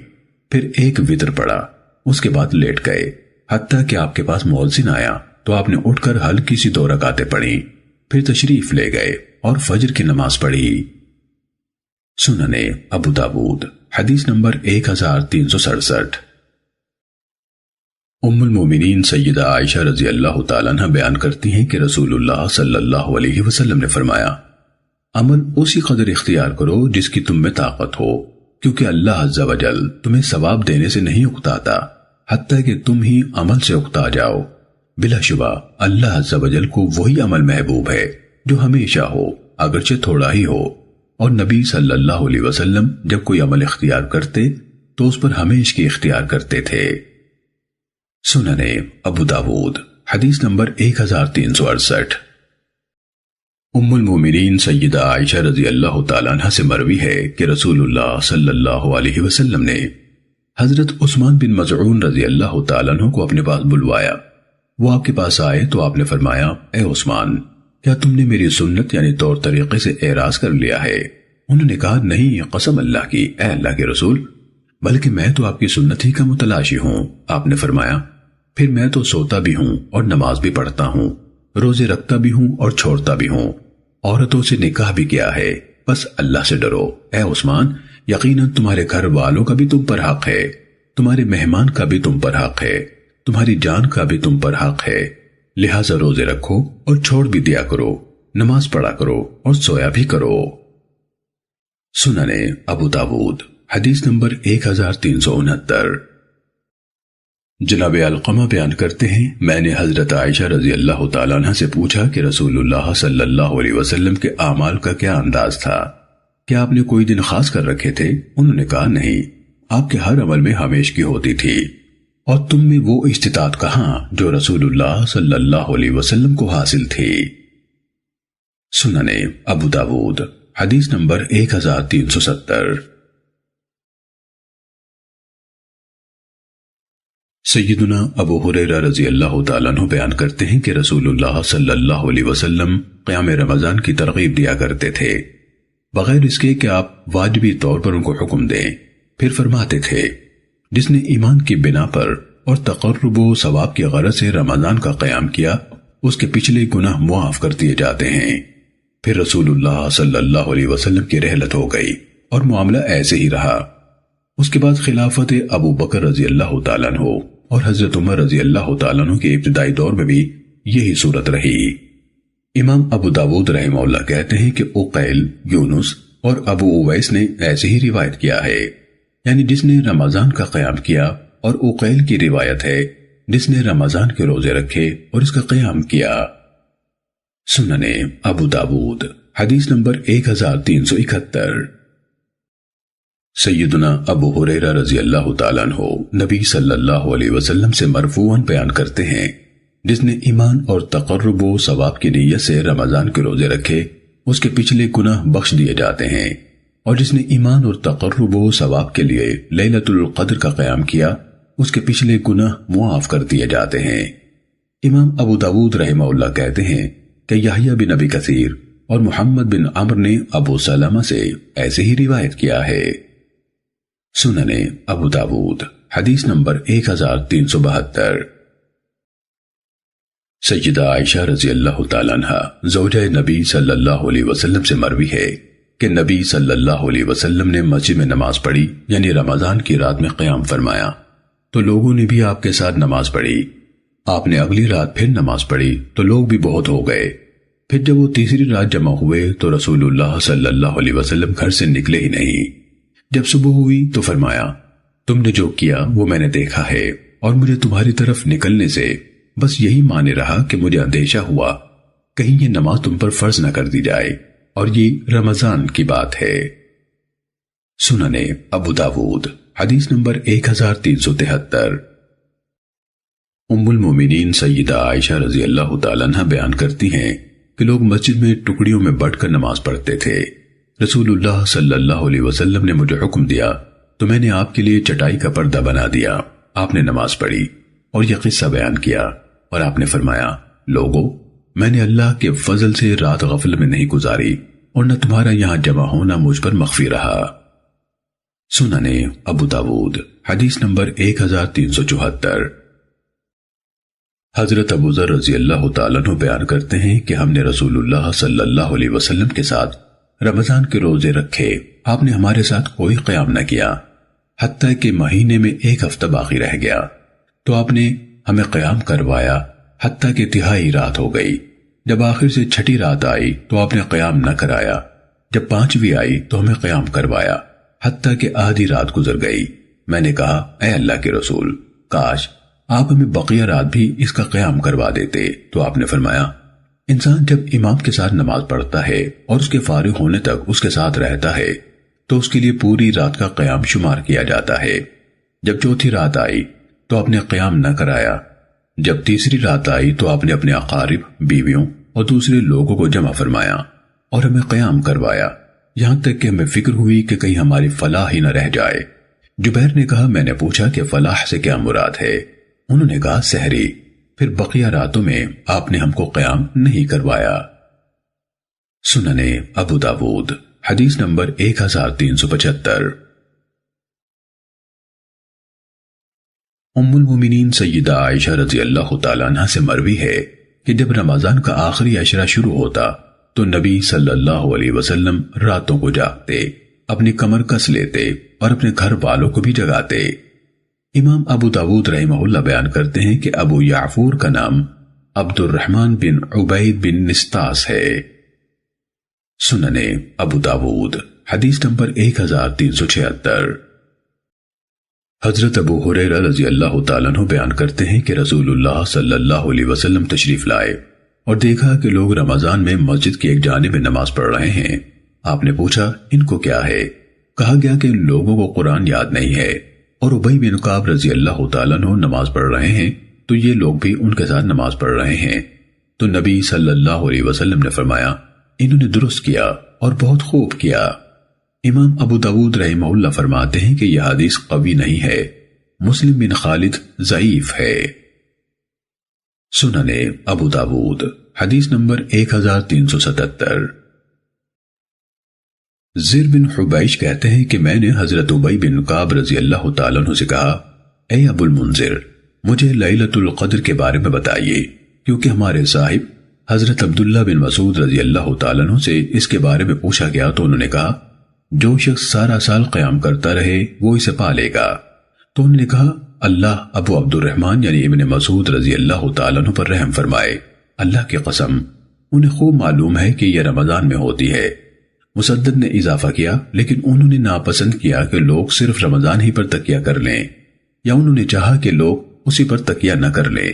پھر ایک وتر پڑھا، اس کے بعد لیٹ گئے، حتیٰ کہ آپ کے پاس مؤذن آیا تو آپ نے اٹھ کر ہلکی سی 2 رکعتیں پڑھی، پھر تشریف لے گئے اور فجر کی نماز پڑھی۔ سننے ابو داود حدیث نمبر 1367۔ ام المومنین سیدہ عائشہ رضی اللہ تعالیٰ عنہ بیان کرتی ہیں کہ رسول اللہ صلی اللہ علیہ وسلم نے فرمایا، عمل اسی قدر اختیار کرو جس کی تم میں طاقت ہو، کیونکہ اللہ عز و جل تمہیں ثواب دینے سے نہیں اکتاتا حتیٰ کہ تم ہی عمل سے اکتا جاؤ۔ بلا شبہ اللہ عز و جل کو وہی عمل محبوب ہے جو ہمیشہ ہو اگرچہ تھوڑا ہی ہو، اور نبی صلی اللہ علیہ وسلم جب کوئی عمل اختیار کرتے تو اس پر ہمیش کی اختیار کرتے تھے۔ سننے ابو داود حدیث نمبر 1368۔ ام المومنین سیدہ عائشہ رضی اللہ تعالیٰ عنہ سے مروی ہے کہ رسول اللہ صلی اللہ علیہ وسلم نے حضرت عثمان بن مظعون رضی اللہ تعالیٰ عنہ کو اپنے پاس بلوایا۔ وہ آپ کے پاس آئے تو آپ نے فرمایا، اے عثمان، کیا تم نے میری سنت یعنی طور طریقے سے اعراض کر لیا ہے؟ انہوں نے کہا، نہیں، قسم اللہ کی اے اللہ کے رسول، بلکہ میں تو آپ کی سنت ہی کا متلاشی ہوں۔ آپ نے فرمایا، پھر میں تو سوتا بھی ہوں اور نماز بھی پڑھتا ہوں، روزے رکھتا بھی ہوں اور چھوڑتا بھی ہوں، عورتوں سے نکاح بھی کیا ہے، بس اللہ سے ڈرو۔ اے عثمان، یقیناً تمہارے گھر والوں کا بھی تم پر حق ہے، تمہارے مہمان کا بھی تم پر حق ہے، تمہاری جان کا بھی تم پر حق ہے، لہٰذا روزے رکھو اور چھوڑ بھی دیا کرو، نماز پڑھا کرو اور سویا بھی کرو۔ سننے ابو داود حدیث نمبر 1369۔ جناب علقمہ بیان کرتے ہیں، میں نے حضرت عائشہ رضی اللہ تعالیٰ عنہ سے پوچھا کہ رسول اللہ صلی اللہ علیہ وسلم کے اعمال کا کیا انداز تھا، کیا آپ نے کوئی دن خاص کر رکھے تھے؟ انہوں نے کہا، نہیں، آپ کے ہر عمل میں ہمیشگی ہوتی تھی، اور تم میں وہ استطاعت کہاں جو رسول اللہ صلی اللہ علیہ وسلم کو حاصل تھی۔ سننے ابو داود حدیث نمبر 1370۔ سیدنا ابو ہریرہ رضی اللہ تعالیٰ عنہ بیان کرتے ہیں کہ رسول اللہ صلی اللہ علیہ وسلم قیام رمضان کی ترغیب دیا کرتے تھے، بغیر اس کے کہ آپ واجبی طور پر ان کو حکم دیں۔ پھر فرماتے تھے، جس نے ایمان کی بنا پر اور تقرب و ثواب کی غرض سے رمضان کا قیام کیا، اس کے پچھلے گناہ معاف کر دیے جاتے ہیں۔ پھر رسول اللہ صلی اللہ علیہ وسلم کی رحلت ہو گئی اور معاملہ ایسے ہی رہا۔ اس کے بعد خلافت ابو بکر رضی اللہ تعالیٰ عنہ اور حضرت عمر رضی اللہ تعالیٰ عنہ کے ابتدائی دور میں بھی یہی صورت رہی۔ امام ابو داود رحمہ اللہ کہتے ہیں کہ عقیل، یونس اور ابو اویس نے ایسے ہی روایت کیا ہے، یعنی جس نے رمضان کا قیام کیا، اور عقیل کی روایت ہے جس نے رمضان کے روزے رکھے اور اس کا قیام کیا۔ سننے ابو داود حدیث نمبر 1371۔ سیدنا ابو ہریرہ رضی اللہ تعالیٰ عنہ نبی صلی اللہ علیہ وسلم سے مرفوعاً بیان کرتے ہیں، جس نے ایمان اور تقرب و ثواب کی نیت سے رمضان کے روزے رکھے، اس کے پچھلے گناہ بخش دیے جاتے ہیں، اور جس نے ایمان اور تقرب و ثواب کے لیے لیلۃ القدر کا قیام کیا، اس کے پچھلے گناہ معاف کر دیے جاتے ہیں۔ امام ابو داود رحمہ اللہ کہتے ہیں کہ یحییٰ بن ابی کثیر اور محمد بن عمرو نے ابو سلمہ سے ایسے ہی روایت کیا ہے۔ سننے ابو داود حدیث نمبر 1372۔ سیدہ عائشہ رضی اللہ تعالیٰ عنہ زوجہ نبی صلی اللہ علیہ وسلم سے مروی ہے کہ نبی صلی اللہ علیہ وسلم نے مسجد میں نماز پڑھی، یعنی رمضان کی رات میں قیام فرمایا، تو لوگوں نے بھی آپ کے ساتھ نماز پڑھی۔ آپ نے اگلی رات پھر نماز پڑھی تو لوگ بھی بہت ہو گئے۔ پھر جب وہ تیسری رات جمع ہوئے تو رسول اللہ صلی اللہ علیہ وسلم گھر سے نکلے ہی نہیں۔ جب صبح ہوئی تو فرمایا، تم نے جو کیا وہ میں نے دیکھا ہے، اور مجھے تمہاری طرف نکلنے سے بس یہی مانے رہا کہ مجھے اندیشہ ہوا کہیں یہ نماز تم پر فرض نہ کر دی جائے، اور یہ رمضان کی بات ہے۔ سننے ابو داود حدیث نمبر 1373۔ ام المومنین سیدہ عائشہ رضی اللہ تعالیٰ عنہ بیان کرتی ہیں کہ لوگ مسجد میں ٹکڑیوں میں بٹ کر نماز پڑھتے تھے۔ رسول اللہ صلی اللہ علیہ وسلم نے مجھے حکم دیا تو میں نے آپ کے لیے چٹائی کا پردہ بنا دیا۔ آپ نے نماز پڑھی اور یہ قصہ بیان کیا، اور آپ نے فرمایا، لوگو، میں نے اللہ کے فضل سے رات غفلت میں نہیں گزاری، اور نہ تمہارا یہاں جمع ہونا مجھ پر مخفی رہا۔ سننے ابو داود حدیث نمبر 1374۔ حضرت ابو ذر رضی اللہ تعالیٰ عنہ بیان کرتے ہیں کہ ہم نے رسول اللہ صلی اللہ علیہ وسلم کے ساتھ رمضان کے روزے رکھے، آپ نے ہمارے ساتھ کوئی قیام نہ کیا، حتیٰ کہ مہینے میں 1 ہفتہ باقی رہ گیا تو آپ نے ہمیں قیام کروایا حتیٰ کہ تہائی رات ہو گئی۔ جب آخر سے 6ٹھی رات آئی تو آپ نے قیام نہ کرایا، جب 5ویں آئی تو ہمیں قیام کروایا حتیٰ کہ آدھی رات گزر گئی۔ میں نے کہا اے اللہ کے رسول، کاش آپ ہمیں بقیہ رات بھی اس کا قیام کروا دیتے۔ تو آپ نے فرمایا انسان جب امام کے ساتھ نماز پڑھتا ہے اور اس کے فارغ ہونے تک اس کے ساتھ رہتا ہے تو اس کے لیے پوری رات کا قیام شمار کیا جاتا ہے۔ جب 4تھی رات آئی تو آپ نے قیام نہ کرایا، جب 3ری رات آئی تو آپ نے اپنے اقارب، بیویوں اور دوسرے لوگوں کو جمع فرمایا اور ہمیں قیام کروایا، یہاں تک کہ ہمیں فکر ہوئی کہ کہیں ہماری فلاح ہی نہ رہ جائے۔ جبیر نے کہا میں نے پوچھا کہ فلاح سے کیا مراد ہے؟ انہوں نے کہا سحری۔ پھر بقیہ راتوں میں آپ نے ہم کو قیام نہیں کروایا۔ سننے ابو داود حدیث نمبر 1375۔ ام المومنین سیدہ عائشہ رضی اللہ تعالیٰ عنہ سے مروی ہے کہ جب رمضان کا آخری عشرہ شروع ہوتا تو نبی صلی اللہ علیہ وسلم راتوں کو جاگتے، اپنی کمر کس لیتے اور اپنے گھر والوں کو بھی جگاتے۔ امام ابو داود رحمہ اللہ بیان کرتے ہیں کہ ابو یعفور کا نام عبد الرحمن بن عبید بن نستاس ہے۔ سننے ابو داود حدیث نمبر 1376۔ حضرت ابو ہریرہ رضی اللہ تعالیٰ عنہ بیان کرتے ہیں کہ رسول اللہ صلی اللہ علیہ وسلم تشریف لائے اور دیکھا کہ لوگ رمضان میں مسجد کی ایک جانب نماز پڑھ رہے ہیں۔ آپ نے پوچھا ان کو کیا ہے؟ کہا گیا کہ ان لوگوں کو قرآن یاد نہیں ہے، اور ابی بن کعب رضی اللہ تعالیٰ عنہ نماز پڑھ رہے ہیں تو یہ لوگ بھی ان کے ساتھ نماز پڑھ رہے ہیں۔ تو نبی صلی اللہ علیہ وسلم نے فرمایا انہوں نے درست کیا اور بہت خوب کیا۔ امام ابو داود رحمہ اللہ فرماتے ہیں کہ یہ حدیث قوی نہیں ہے، مسلم بن خالد ضعیف ہے۔ سننے ابو داود حدیث نمبر 1377۔ زر بن حبیش کہتے ہیں کہ میں نے حضرت ابی بن کعب رضی اللہ تعالیٰ عنہ سے کہا اے ابو المنذر، مجھے لیلۃ القدر کے بارے میں بتائیے، کیونکہ ہمارے صاحب حضرت عبداللہ بن مسعود رضی اللہ تعالیٰ عنہ سے اس کے بارے میں پوچھا گیا تو انہوں نے کہا جو شخص سارا سال قیام کرتا رہے وہ اسے پا لے گا۔ تو انہوں نے کہا اللہ ابو عبد الرحمن یعنی ابن مسعود رضی اللہ تعالیٰ عنہ پر رحم فرمائے، اللہ کی قسم انہیں خوب معلوم ہے کہ یہ رمضان میں ہوتی ہے۔ مسدد نے اضافہ کیا لیکن انہوں نے ناپسند کیا کہ لوگ صرف رمضان ہی پر تکیہ کر لیں، یا انہوں نے چاہا کہ لوگ اسی پر تکیہ نہ کر لیں۔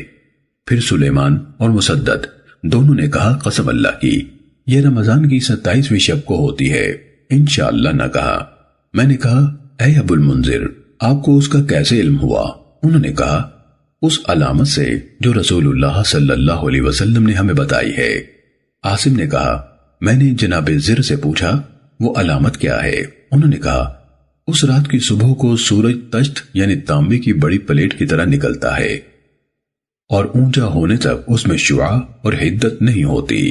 پھر سلیمان اور مسدد دونوں نے کہا قسم اللہ کی یہ رمضان کی 27ویں شب کو ہوتی ہے، انشاءاللہ نہ کہا۔ میں نے کہا اے ابو المنذر، آپ کو اس کا کیسے علم ہوا؟ انہوں نے کہا اس علامت سے جو رسول اللہ صلی اللہ علیہ وسلم نے ہمیں بتائی ہے۔ عاصم نے کہا میں نے جناب زر سے پوچھا وہ علامت کیا ہے؟ انہوں نے کہا اس رات کی صبح کو سورج تشت یعنی تانبے کی بڑی پلیٹ کی طرح نکلتا ہے اور اونچا ہونے تک اس میں شعاع اور حدت نہیں ہوتی۔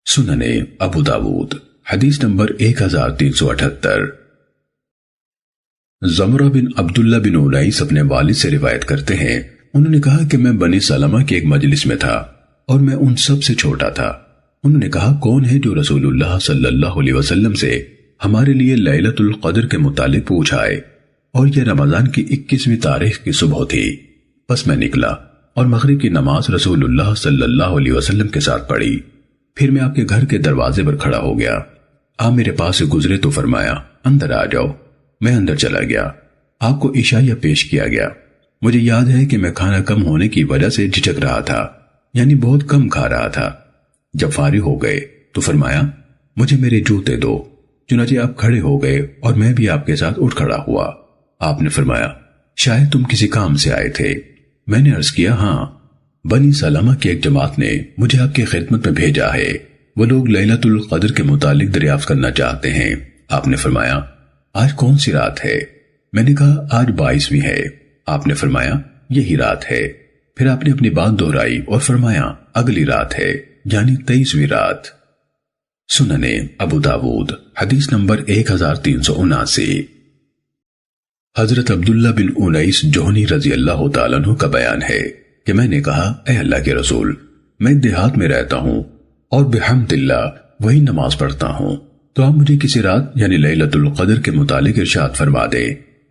سننے ابو داود حدیث نمبر 1378۔ زمرہ بن عبداللہ بن الیس اپنے والد سے روایت کرتے ہیں انہوں نے کہا کہ میں بنی سلمہ کے ایک مجلس میں تھا اور میں ان سب سے چھوٹا تھا۔ انہوں نے کہا کون ہے جو رسول اللہ صلی اللہ علیہ وسلم سے ہمارے لیے لیلۃ القدر کے متعلق پوچھ آئے، اور یہ رمضان کی 21ویں تاریخ کی صبح تھی۔ بس میں نکلا اور مغرب کی نماز رسول اللہ صلی اللہ علیہ وسلم کے ساتھ پڑھی، پھر میں آپ کے گھر کے دروازے پر کھڑا ہو گیا، آپ میرے پاس سے گزرے تو فرمایا اندر آ جاؤ۔ میں اندر چلا گیا، آپ کو عشائیہ پیش کیا گیا۔ مجھے یاد ہے کہ میں کھانا کم ہونے کی وجہ سے جھجک رہا تھا، یعنی بہت کم کھا رہا تھا۔ جب فارغ ہو گئے تو فرمایا مجھے میرے جوتے دو، چنانچہ آپ کھڑے ہو گئے اور میں بھی آپ کے ساتھ اٹھ کھڑا ہوا۔ آپ نے فرمایا شاید تم کسی کام سے آئے تھے؟ میں نے عرض کیا ہاں، بنی سلمہ کی ایک جماعت نے مجھے آپ کی خدمت میں بھیجا ہے، وہ لوگ لیلۃ القدر کے متعلق دریافت کرنا چاہتے ہیں۔ آپ نے فرمایا آج کون سی رات ہے؟ میں نے کہا آج 22ویں ہے۔ آپ نے فرمایا یہی رات ہے۔ پھر آپ نے اپنی بات دہرائی اور فرمایا اگلی رات ہے، یعنی 23ویں رات۔ سننے ابو داود حدیث نمبر 1379۔ حضرت عبداللہ بن انیس جوہنی رضی اللہ تعالیٰ عنہ کا بیان ہے کہ میں نے کہا، اے اللہ کے رسول، میں دیہات میں رہتا ہوں اور بحمد اللہ وہی نماز پڑھتا ہوں، تو آپ مجھے کسی رات یعنی لیلۃ القدر کے متعلق ارشاد فرما دے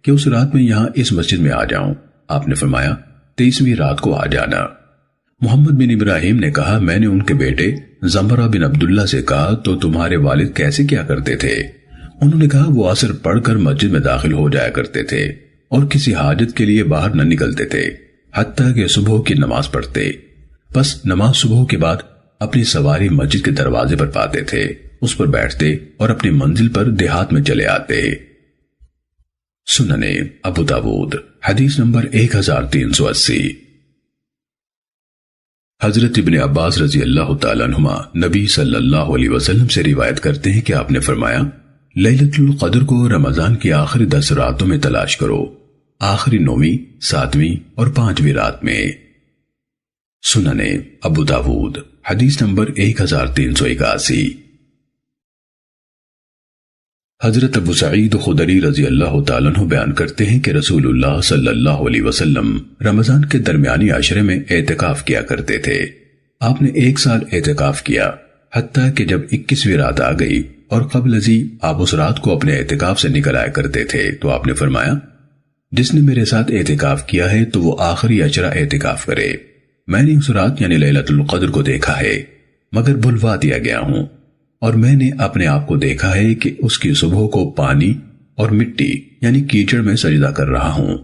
کہ اس رات میں یہاں اس مسجد میں آ جاؤں۔ آپ نے فرمایا 23ویں رات کو آ جانا۔ محمد بن ابراہیم نے کہا، میں نے ان کے بیٹے زمرہ بن عبداللہ سے کہا، تو تمہارے والد کیسے کیا کرتے تھے؟ انہوں نے کہا، وہ عصر پڑھ کر مسجد میں داخل ہو جایا کرتے تھے اور کسی حاجت کے لیے باہر نہ نکلتے تھے حتیٰ کہ صبح کی نماز پڑھتے، پس نماز صبح کے بعد اپنی سواری مسجد کے دروازے پر پاتے تھے، اس پر بیٹھتے اور اپنی منزل پر دیہات میں چلے آتے۔ سننے ابو داود حدیث نمبر 1380۔ حضرت ابن عباس رضی اللہ تعالیٰ عنہما نبی صلی اللہ علیہ وسلم سے روایت کرتے ہیں کہ آپ نے فرمایا، لیلۃ القدر کو رمضان کی آخری 10 راتوں میں تلاش کرو، آخری 9ویں، 7ویں اور 5ویں رات میں۔ سننے ابو داود حدیث نمبر 1381۔ حضرت ابو سعید خدری رضی اللہ تعالیٰ عنہ بیان کرتے ہیں کہ رسول اللہ صلی اللہ علیہ وسلم رمضان کے درمیانی عشرے میں اعتکاف کیا کرتے تھے۔ آپ نے 1 سال اعتکاف کیا، حتیٰ کہ جب 21ویں رات آ گئی اور قبل ازیں آپ اس رات کو اپنے اعتکاف سے نکل آیا کرتے تھے، تو آپ نے فرمایا، جس نے میرے ساتھ اعتکاف کیا ہے تو وہ آخری عشرہ اعتکاف کرے۔ میں نے اس رات یعنی لیلۃ القدر کو دیکھا ہے، مگر بھلوا دیا گیا ہوں، اور میں نے اپنے آپ کو دیکھا ہے کہ اس کی صبح کو پانی اور مٹی یعنی کیچڑ میں سجدہ کر رہا ہوں۔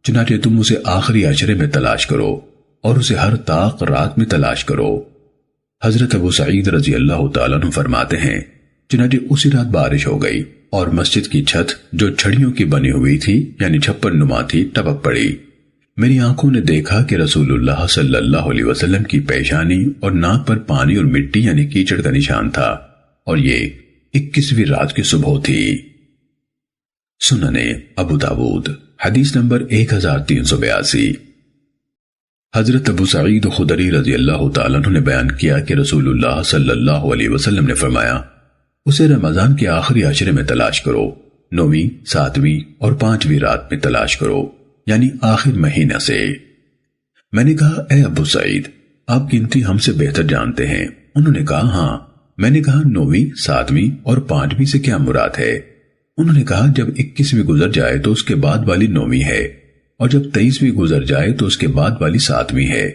چنانچہ تم اسے آخری عشرے میں تلاش کرو اور اسے ہر طاق رات میں تلاش کرو۔ حضرت ابو سعید رضی اللہ تعالیٰ عنہ فرماتے ہیں، چنانچہ اسی رات بارش ہو گئی اور مسجد کی چھت جو چھڑیوں کی بنی ہوئی تھی یعنی چھپر نما تھی ٹپک پڑی۔ میری آنکھوں نے دیکھا کہ رسول اللہ صلی اللہ علیہ وسلم کی پیشانی اور ناک پر پانی اور مٹی یعنی کیچڑ کا نشان تھا، اور یہ 21ویں رات کی صبح تھی۔ سننے ابو داود حدیث نمبر 1382۔ حضرت ابو سعید خدری رضی اللہ تعالیٰ عنہ نے بیان کیا کہ رسول اللہ صلی اللہ علیہ وسلم نے فرمایا، اسے رمضان کے آخری عشرے میں تلاش کرو، 9ویں، 7ویں اور 5ویں رات میں تلاش کرو، یعنی آخر مہینہ سے۔ میں نے کہا، اے ابو سعید، آپ گنتی ہم سے بہتر جانتے ہیں۔ انہوں نے کہا، ہاں۔ میں نے کہا، 9ویں، 7ویں اور 5ویں سے کیا مراد ہے؟ انہوں نے کہا، جب 21ویں گزر جائے تو اس کے بعد والی 9ویں ہے، اور جب 23ویں گزر جائے تو اس کے بعد والی 7ویں ہے،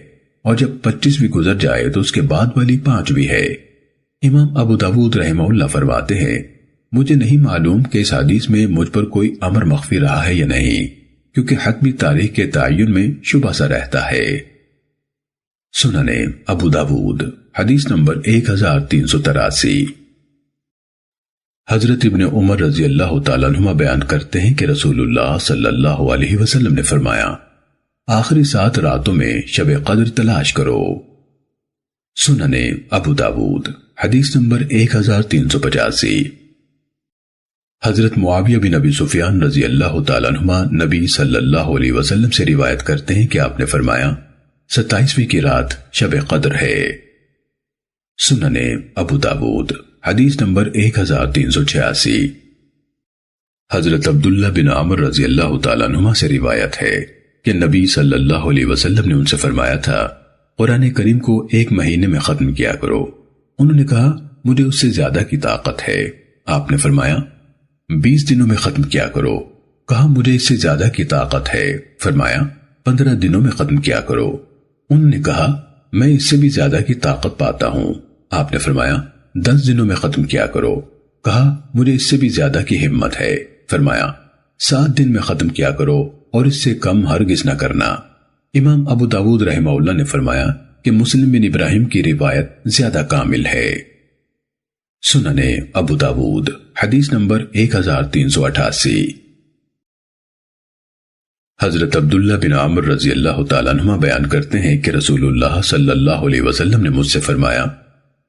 اور جب 25ویں گزر جائے تو اس کے بعد والی 5ویں ہے۔ امام ابو داود رحمہ اللہ فرماتے ہیں، مجھے نہیں معلوم کہ اس حدیث میں مجھ پر کوئی امر مخفی رہا ہے یا نہیں، کیونکہ حتمی تاریخ کے تعین میں شبہ سا رہتا ہے۔ سننے ابو داود حدیث نمبر 1383۔ حضرت ابن عمر رضی اللہ تعالیٰ عنہما بیان کرتے ہیں کہ رسول اللہ صلی اللہ علیہ وسلم نے فرمایا، آخری 7 راتوں میں شب قدر تلاش کرو۔ سننے ابو داود حدیث نمبر 1385۔ حضرت معاویہ بن ابی سفیان رضی اللہ تعالیٰ عنہما نبی صلی اللہ علیہ وسلم سے روایت کرتے ہیں کہ آپ نے فرمایا، 27ویں کی رات شب قدر ہے۔ سننے ابو داود حدیث نمبر 1386۔ حضرت عبداللہ بن عمر رضی اللہ تعالیٰ عنہما سے روایت ہے کہ نبی صلی اللہ علیہ وسلم نے ان سے فرمایا تھا، قرآن کریم کو 1 مہینے میں ختم کیا کرو۔ انہوں نے کہا، مجھے اس سے زیادہ کی طاقت ہے۔ آپ نے فرمایا، 20 دنوں میں ختم کیا کرو۔ کہا، مجھے اس سے زیادہ کی طاقت ہے۔ فرمایا، 15 دنوں میں ختم کیا کرو۔ انہوں نے کہا، میں اس سے بھی زیادہ کی طاقت پاتا ہوں۔ آپ نے فرمایا، 10 دنوں میں ختم کیا کرو۔ کہا، مجھے اس سے بھی زیادہ کی ہمت ہے۔ فرمایا، 7 دن میں ختم کیا کرو اور اس سے کم ہرگز نہ کرنا۔ امام ابو داود رحمہ اللہ نے فرمایا کہ مسلم بن ابراہیم کی روایت زیادہ کامل ہے۔ سننے ابو داود حدیث نمبر 1388۔ حضرت عبداللہ بن عمر رضی اللہ تعالیٰ عنہ بیان کرتے ہیں کہ رسول اللہ صلی اللہ علیہ وسلم نے مجھ سے فرمایا،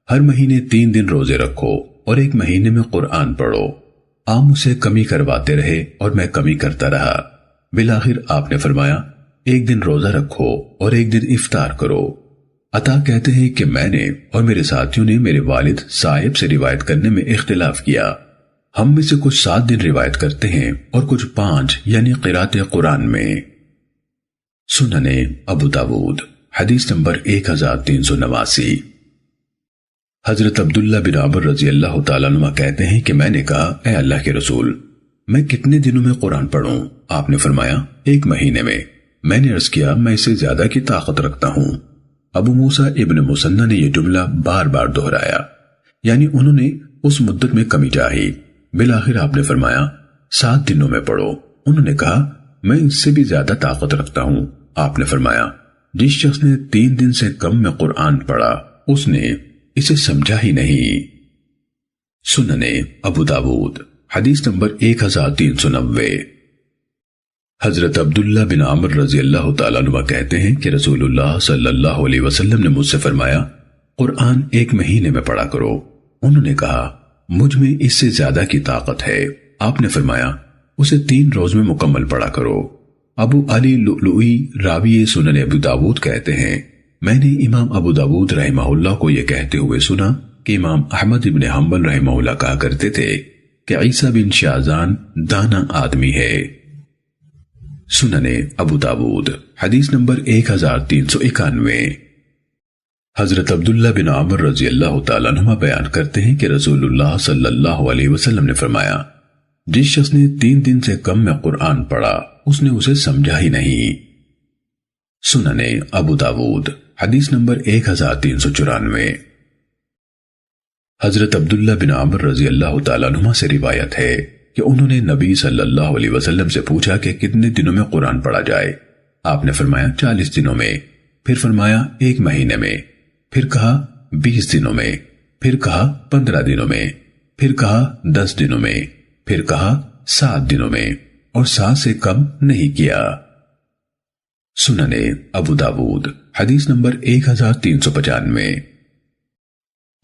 ہر مہینے 3 دن روزے رکھو اور 1 مہینے میں قرآن پڑھو۔ آپ مجھ سے کمی کرواتے رہے اور میں کمی کرتا رہا۔ بالآخر آپ نے فرمایا، 1 دن روزہ رکھو اور 1 دن افطار کرو۔ عطا کہتے ہیں کہ میں نے اور میرے ساتھیوں نے میرے والد صاحب سے روایت کرنے میں اختلاف کیا۔ ہم میں سے کچھ 7 دن روایت کرتے ہیں اور کچھ 5 یعنی قرات قرآن میں۔ سنن ابو داود حدیث نمبر 1389۔ حضرت عبداللہ بن عمر رضی اللہ تعالیٰ عنہ کہتے ہیں کہ میں نے کہا اے اللہ کے رسول، میں کتنے دنوں میں قرآن پڑھوں؟ آپ نے فرمایا 1 مہینے میں۔ میں نے عرض کیا میں اس سے زیادہ کی طاقت رکھتا ہوں۔ ابو موسیٰ ابن مسنہ نے یہ جملہ بار بار دہرایا، یعنی انہوں نے اس مدت میں کمی چاہی۔ بالآخر آپ نے فرمایا 7 دنوں میں پڑھو۔ انہوں نے کہا میں اس سے بھی زیادہ طاقت رکھتا ہوں۔ آپ نے فرمایا جس شخص نے 3 دن سے کم میں قرآن پڑھا اس نے اسے سمجھا ہی نہیں۔ سنن ابو داود حدیث نمبر 1390۔ حضرت عبداللہ بن عمر رضی اللہ تعالیٰ عنہ کہتے ہیں کہ رسول اللہ صلی اللہ علیہ وسلم نے مجھ سے فرمایا قرآن 1 مہینے میں پڑھا کرو۔ انہوں نے کہا مجھ میں اس سے زیادہ کی طاقت ہے۔ آپ نے فرمایا اسے 3 روز میں مکمل پڑھا کرو۔ ابو علی لؤلؤی راوی سنن ابو داود کہتے ہیں میں نے امام ابو داود رحمہ اللہ کو یہ کہتے ہوئے سنا کہ امام احمد بن حنبل رحمہ اللہ کہا کرتے تھے کہ عیسیٰ بن شازان دانا آدمی ہے۔ سنن ابو داود حدیث نمبر 1391۔ حضرت عبداللہ بن عمر رضی اللہ تعالیٰ عنہ بیان کرتے ہیں کہ رسول اللہ صلی اللہ علیہ وسلم نے فرمایا جس شخص نے 3 دن سے کم میں قرآن پڑھا اس نے اسے سمجھا ہی نہیں۔ سنن ابو داود حدیث نمبر 1394۔ حضرت عبداللہ بن عمر رضی اللہ تعالیٰ عنہ سے روایت ہے کہ انہوں نے نبی صلی اللہ علیہ وسلم سے پوچھا کہ کتنے دنوں میں قرآن پڑھا جائے؟ آپ نے فرمایا 40 دنوں میں، پھر فرمایا 1 مہینے میں، پھر کہا 20 دنوں میں، پھر کہا 15 دنوں میں، پھر کہا 10 دنوں میں، پھر کہا 7 دنوں میں، اور 7 سے کم نہیں کیا۔ سنن ابو داود حدیث نمبر 1395۔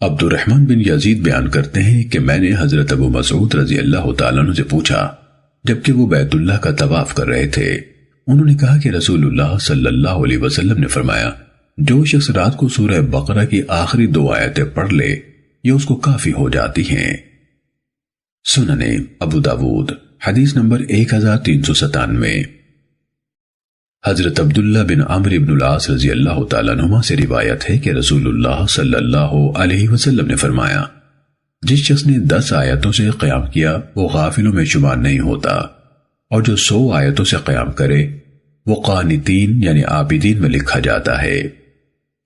عبد الرحمن بن یزید بیان کرتے ہیں کہ میں نے حضرت ابو مسعود رضی اللہ تعالیٰ عنہ سے پوچھا جبکہ وہ بیت اللہ کا طواف کر رہے تھے۔ انہوں نے کہا کہ رسول اللہ صلی اللہ علیہ وسلم نے فرمایا جو شخص رات کو سورہ بقرہ کی آخری 2 آیتیں پڑھ لے یہ اس کو کافی ہو جاتی ہیں۔ سنن ابو داود حدیث نمبر 1397۔ حضرت عبداللہ بن عمرو بن العاص رضی اللہ تعالیٰ عنہ سے روایت ہے کہ رسول اللہ صلی اللہ علیہ وسلم نے فرمایا جس شخص نے 10 آیتوں سے قیام کیا وہ غافلوں میں شمار نہیں ہوتا، اور جو 100 آیتوں سے قیام کرے وہ قانتین یعنی عابدین میں لکھا جاتا ہے،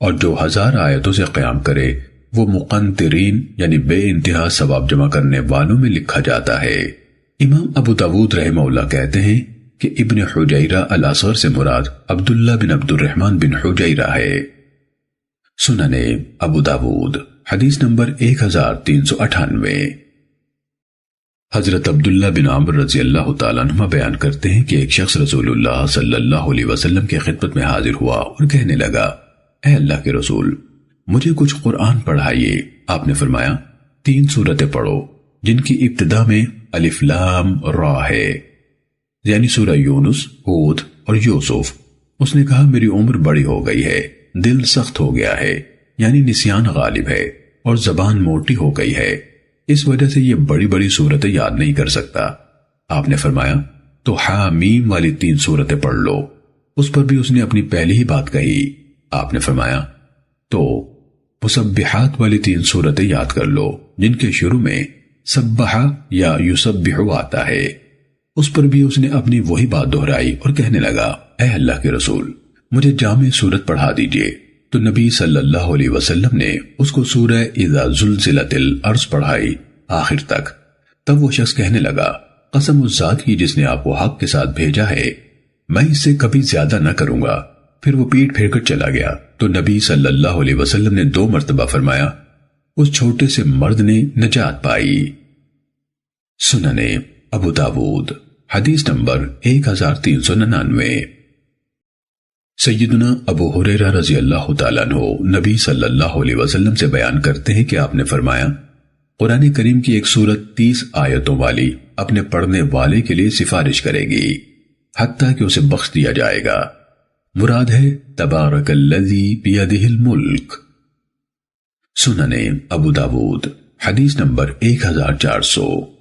اور جو 1000 آیتوں سے قیام کرے وہ مقنطرین یعنی بے انتہا ثواب جمع کرنے والوں میں لکھا جاتا ہے۔ امام ابو داود رحمہ اللہ کہتے ہیں کہ ابن حجیرہ الاصغر سے مراد عبداللہ بن عبد الرحمن بن حجیرہ ہے۔ سنن ابو داود حدیث نمبر 1398۔ حضرت عبداللہ بن عمر رضی اللہ تعالیٰ عنہ بیان کرتے ہیں کہ ایک شخص رسول اللہ صلی اللہ علیہ وسلم کی خدمت میں حاضر ہوا اور کہنے لگا اے اللہ کے رسول مجھے کچھ قرآن پڑھائیے۔ آپ نے فرمایا 3 سورتیں پڑھو جن کی ابتدا میں الف لام را ہے، یعنی سورہ یونس، ہود اور یوسف۔ اس نے کہا میری عمر بڑی ہو گئی ہے، دل سخت ہو گیا ہے، یعنی نسیان غالب ہے، اور زبان موٹی ہو گئی ہے، اس وجہ سے یہ بڑی بڑی سورتیں یاد نہیں کر سکتا۔ آپ نے فرمایا تو حامیم والی 3 سورتیں پڑھ لو۔ اس پر بھی اس نے اپنی پہلی ہی بات کہی۔ آپ نے فرمایا تو مسبحات والی 3 سورتیں یاد کر لو جن کے شروع میں سبح یا یسبح آتا ہے۔ اس پر بھی اس نے اپنی وہی بات دہرائی اور کہنے لگا اے اللہ کے رسول مجھے جامع سورت پڑھا دیجئے۔ تو نبی صلی اللہ علیہ وسلم نے اس کو سورہ اذا زلزلت الارض پڑھائی آخر تک۔ تب وہ شخص کہنے لگا قسم اس ذات کی جس نے آپ کو حق کے ساتھ بھیجا ہے میں اس سے کبھی زیادہ نہ کروں گا۔ پھر وہ پیٹ پھیر کر چلا گیا تو نبی صلی اللہ علیہ وسلم نے 2 مرتبہ فرمایا اس چھوٹے سے مرد نے نجات پائی۔ سنن ابو داود حدیث نمبر 1399۔ سیدنا ابو ہریرہ رضی اللہ تعالیٰ عنہ نبی صلی اللہ علیہ وسلم سے بیان کرتے ہیں کہ آپ نے فرمایا قرآن کریم کی ایک سورت 30 آیتوں والی اپنے پڑھنے والے کے لیے سفارش کرے گی حتیٰ کہ اسے بخش دیا جائے گا۔ مراد ہے تبارک الذی بیدہ الملک۔ سنن ابو داود حدیث نمبر 1400۔